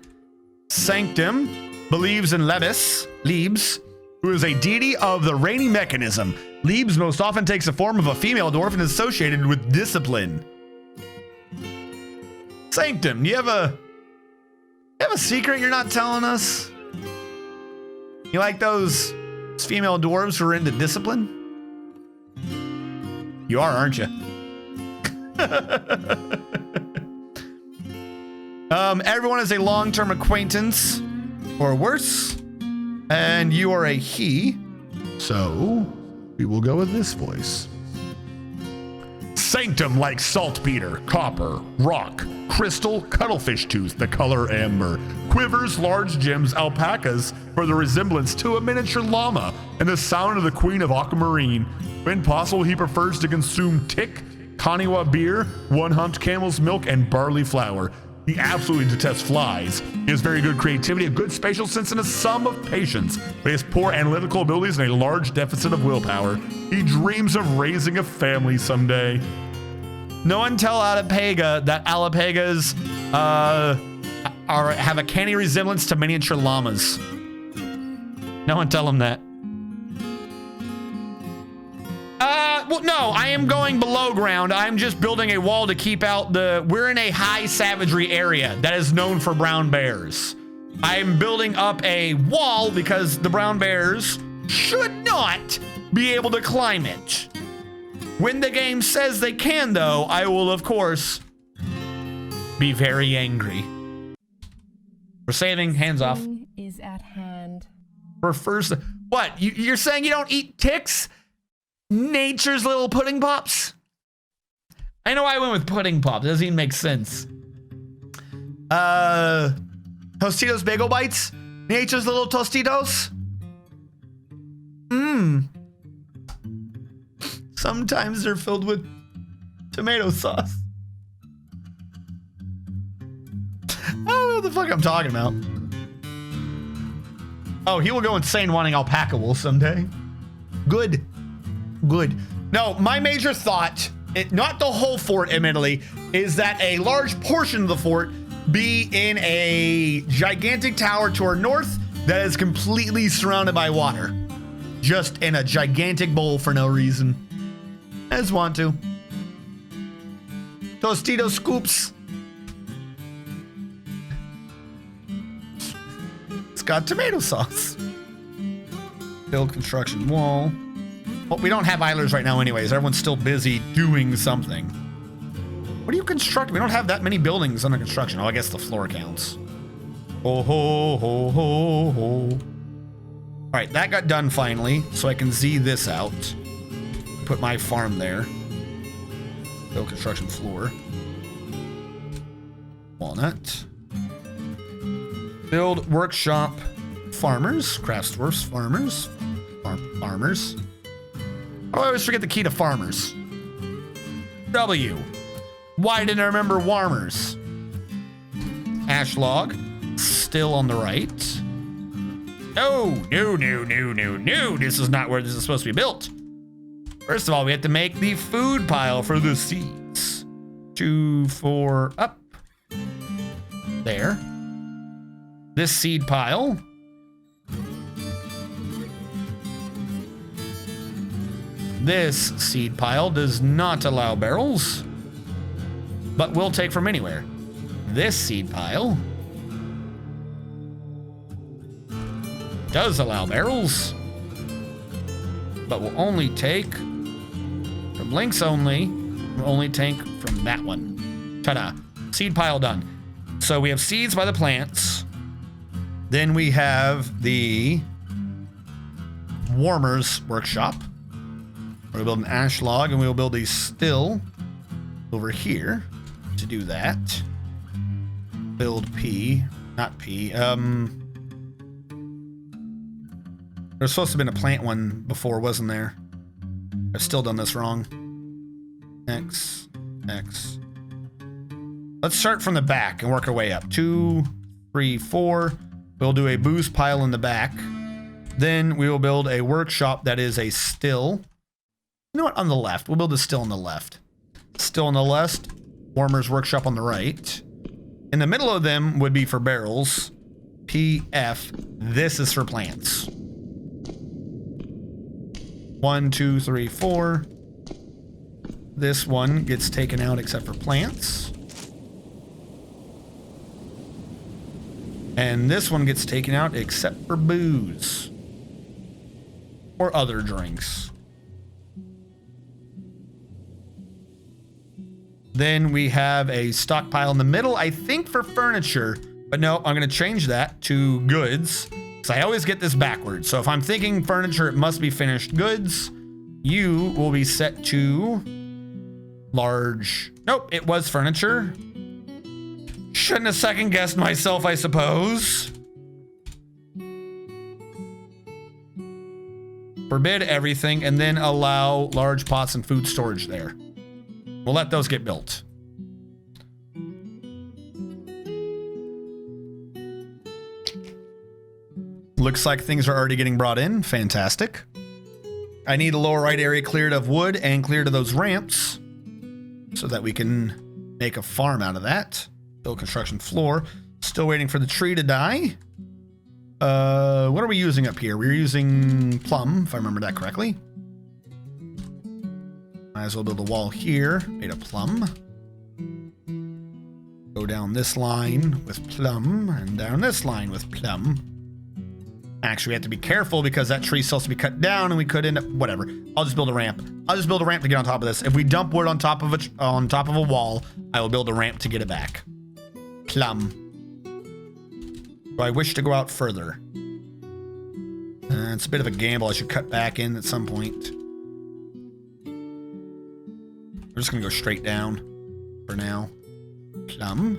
Sanctum believes in Lebes, who is a deity of the reigning mechanism. Lebes most often takes the form of a female dwarf and is associated with discipline. Sanctum, you have a secret you're not telling us? You like those female dwarves who are into discipline? You are, aren't you? Everyone is a long-term acquaintance or worse, and you are a he. So, we will go with this voice. Sanctum like saltpeter, copper, rock, crystal, cuttlefish tooth, the color amber, quivers, large gems, alpacas for the resemblance to a miniature llama, and the sound of the queen of aquamarine. When possible, he prefers to consume tick, Kaniwa beer, one-humped camel's milk, and barley flour. He absolutely detests flies. He has very good creativity, a good spatial sense, and a sum of patience, but he has poor analytical abilities and a large deficit of willpower. He dreams of raising a family someday. No one tell Alapega that Alapegas have a canny resemblance to miniature llamas. No one tell him that. Well, no, I am going below ground. I'm just building a wall to keep out we're in a high savagery area that is known for brown bears. I'm building up a wall because the brown bears should not be able to climb it. When the game says they can, though, I will, of course, be very angry. We're saving, hands off. Is at hand. For first, what? You're saying you don't eat ticks? Nature's little pudding pops? I know I went with pudding pops. It doesn't even make sense. Tostitos Bagel Bites? Nature's little Tostitos? Sometimes they're filled with tomato sauce. I don't know what the fuck I'm talking about. Oh, he will go insane wanting alpaca wool someday. Good. Good. No, my major thought, not the whole fort, admittedly, is that a large portion of the fort be in a gigantic tower to our north that is completely surrounded by water. Just in a gigantic bowl for no reason. I just want to. Tostito scoops. It's got tomato sauce. Build construction wall. Well, we don't have idlers right now anyways. Everyone's still busy doing something. What are you constructing? We don't have that many buildings under construction. Oh, I guess the floor counts. Ho, ho, ho, ho, ho. All right, that got done finally, so I can Z this out. Put my farm there. Build construction floor. Walnut. Build workshop farmers. Craft dwarfs farmers. Farmers. Oh, I always forget the key to farmers. W. Why didn't I remember warmers? Ash log. Still on the right. No. This is not where this is supposed to be built. First of all, we have to make the food pile for the seeds. 2, 4, up. There. This seed pile. This seed pile does not allow barrels, but will take from anywhere. This seed pile does allow barrels, but will only take from links only. Will only take from that one. Ta-da. Seed pile done. So we have seeds by the plants. Then we have the warmers workshop. We're gonna build an ash log, and we'll build a still over here to do that. Build P, not P. There's supposed to have been a plant one before, wasn't there? I've still done this wrong. X. Let's start from the back and work our way up. 2, 3, 4. We'll do a boost pile in the back. Then we will build a workshop that is a still. You know what? On the left. We'll build a still on the left. Still on the left. Warmer's workshop on the right. In the middle of them would be for barrels. PF. This is for plants. 1, 2, 3, 4. This one gets taken out except for plants. And this one gets taken out except for booze. Or other drinks. Then we have a stockpile in the middle, I think for furniture. But no, I'm going to change that to goods. Because I always get this backwards. So if I'm thinking furniture, it must be finished goods. You will be set to large. Nope, it was furniture. Shouldn't have second guessed myself, I suppose. Forbid everything and then allow large pots and food storage there. We'll let those get built. Looks like things are already getting brought in. Fantastic. I need a lower right area cleared of wood and cleared of those ramps so that we can make a farm out of that. Build construction floor. Still waiting for the tree to die. What are we using up here? We're using plum, if I remember that correctly. Might as well build a wall here, made of plum. Go down this line with plum, and down this line with plum. Actually, we have to be careful because that tree's supposed to be cut down, and we could end up, whatever. I'll just build a ramp. I'll just build a ramp to get on top of this. If we dump wood on top of a wall, I will build a ramp to get it back. Plum. Do I wish to go out further? It's a bit of a gamble. I should cut back in at some point. We're just gonna go straight down for now. Plum.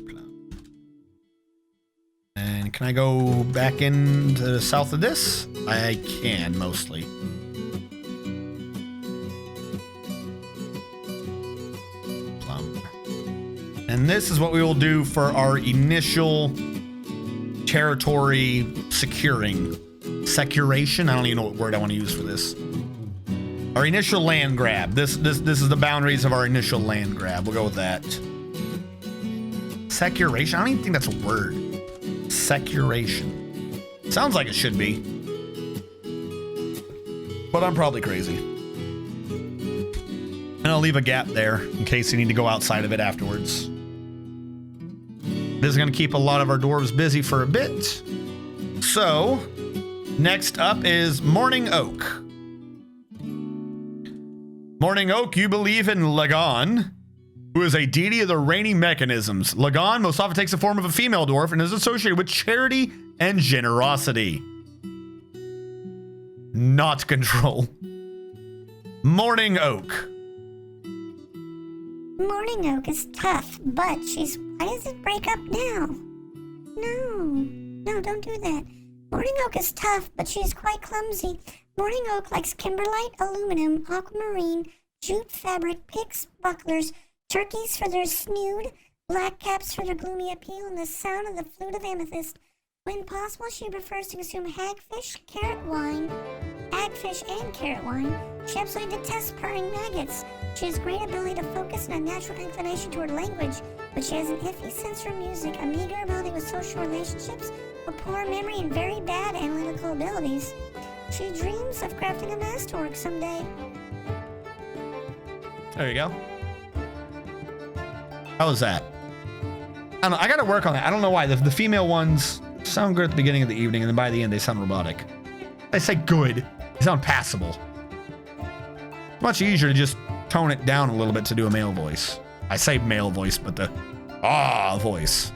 Plum. And can I go back into the south of this? I can, mostly. Plum. And this is what we will do for our initial territory securing. Securation? I don't even know what word I want to use for this. Our initial land grab. This is the boundaries of our initial land grab. We'll go with that. Securation? I don't even think that's a word. Securation. Sounds like it should be. But I'm probably crazy. And I'll leave a gap there in case you need to go outside of it afterwards. This is going to keep a lot of our dwarves busy for a bit. So, next up is Morning Oak. Morning Oak, you believe in Lagan, who is a deity of the rainy mechanisms. Lagan most often takes the form of a female dwarf and is associated with charity and generosity. Not control. Morning Oak. Morning Oak is tough, but she's... Why does it break up now? No, don't do that. Morning Oak is tough, but she's quite clumsy. Morning Oak likes kimberlite, aluminum, aquamarine, jute fabric, picks, bucklers, turkeys for their snood, black caps for their gloomy appeal, and the sound of the flute of amethyst. When possible, she prefers to consume hagfish and carrot wine. She absolutely detests purring maggots. She has great ability to focus and a natural inclination toward language, but she has an iffy sense for music, a meager ability with social relationships, a poor memory, and very bad analytical abilities. She dreams of crafting a masterwork someday. There you go. How was that? I don't know. I gotta work on that. I don't know why. The female ones sound good at the beginning of the evening, and then by the end, they sound robotic. I say good. They sound passable. Much easier to just tone it down a little bit to do a male voice. I say male voice, but the voice.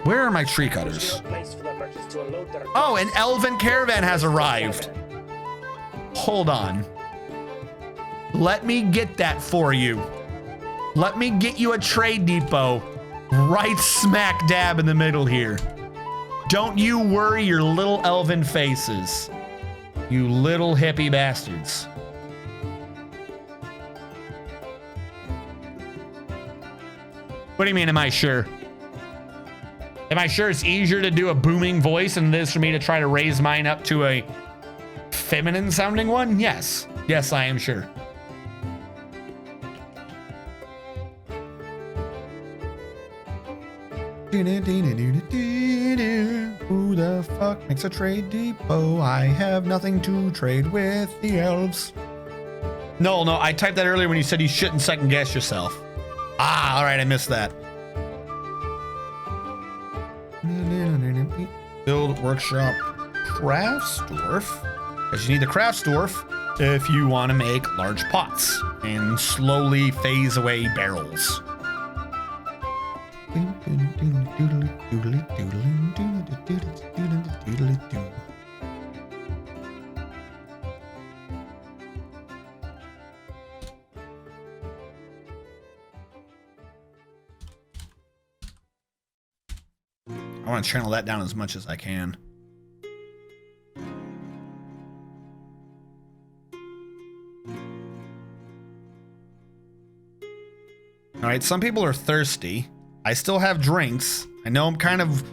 Where are my tree cutters? Oh, an elven caravan has arrived. Hold on. Let me get that for you. Let me get you a trade depot right smack dab in the middle here. Don't you worry your little elven faces. You little hippie bastards. What do you mean, am I sure? Am I sure it's easier to do a booming voice than it is for me to try to raise mine up to a feminine sounding one? Yes. Yes, I am sure. Who the fuck makes a trade depot? I have nothing to trade with the elves. No, I typed that earlier when you said you shouldn't second guess yourself. Ah, all right, I missed that. Build workshop crafts dwarf, because you need the crafts dwarf if you want to make large pots and slowly phase away barrels. I want to channel that down as much as I can. All right, some people are thirsty. I still have drinks. I know I'm kind of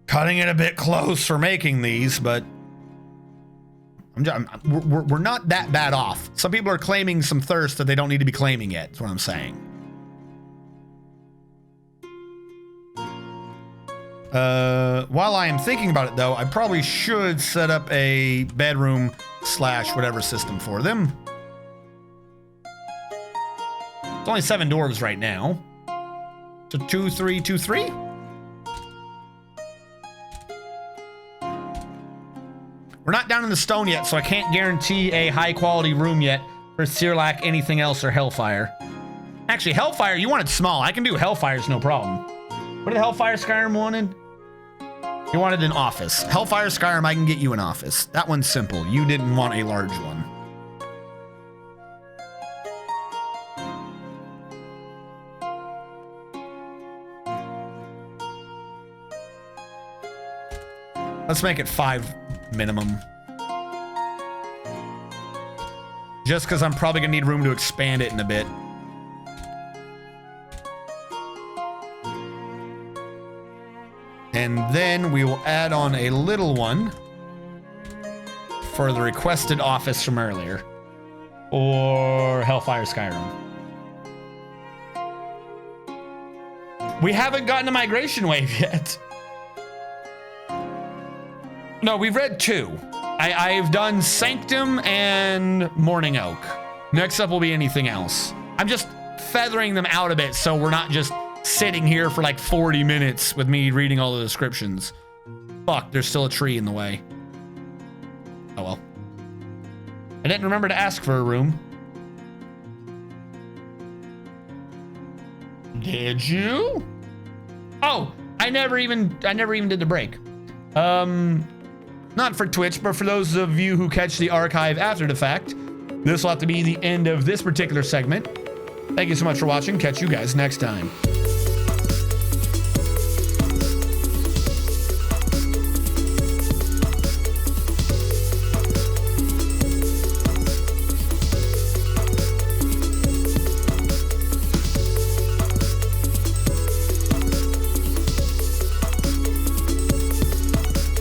cutting it a bit close for making these, but we're not that bad off. Some people are claiming some thirst that they don't need to be claiming yet. That's what I'm saying. While I am thinking about it, though, I probably should set up a bedroom / whatever system for them. It's only 7 dwarves right now. So 2, 3, 2, 3. We're not down in the stone yet, so I can't guarantee a high quality room yet for Sirlac, anything else, or Hellfire. Actually, Hellfire, you want it small. I can do Hellfires, no problem. What did Hellfire Skyrim wanted? You wanted an office. Hellfire Skyrim, I can get you an office. That one's simple. You didn't want a large one. Let's make it 5 minimum. Just because I'm probably gonna need room to expand it in a bit. And then we will add on a little one for the requested office from earlier. Or Hellfire Skyrim. We haven't gotten a migration wave yet. No, we've read 2. I've done Sanctum and Morning Oak. Next up will be anything else. I'm just feathering them out a bit so we're not just sitting here for like 40 minutes with me reading all the descriptions. Fuck, there's still a tree in the way. Oh well. I didn't remember to ask for a room. Did you? Oh, I never even did the break. Not for Twitch, but for those of you who catch the archive after the fact, this will have to be the end of this particular segment. Thank you so much for watching. Catch you guys next time.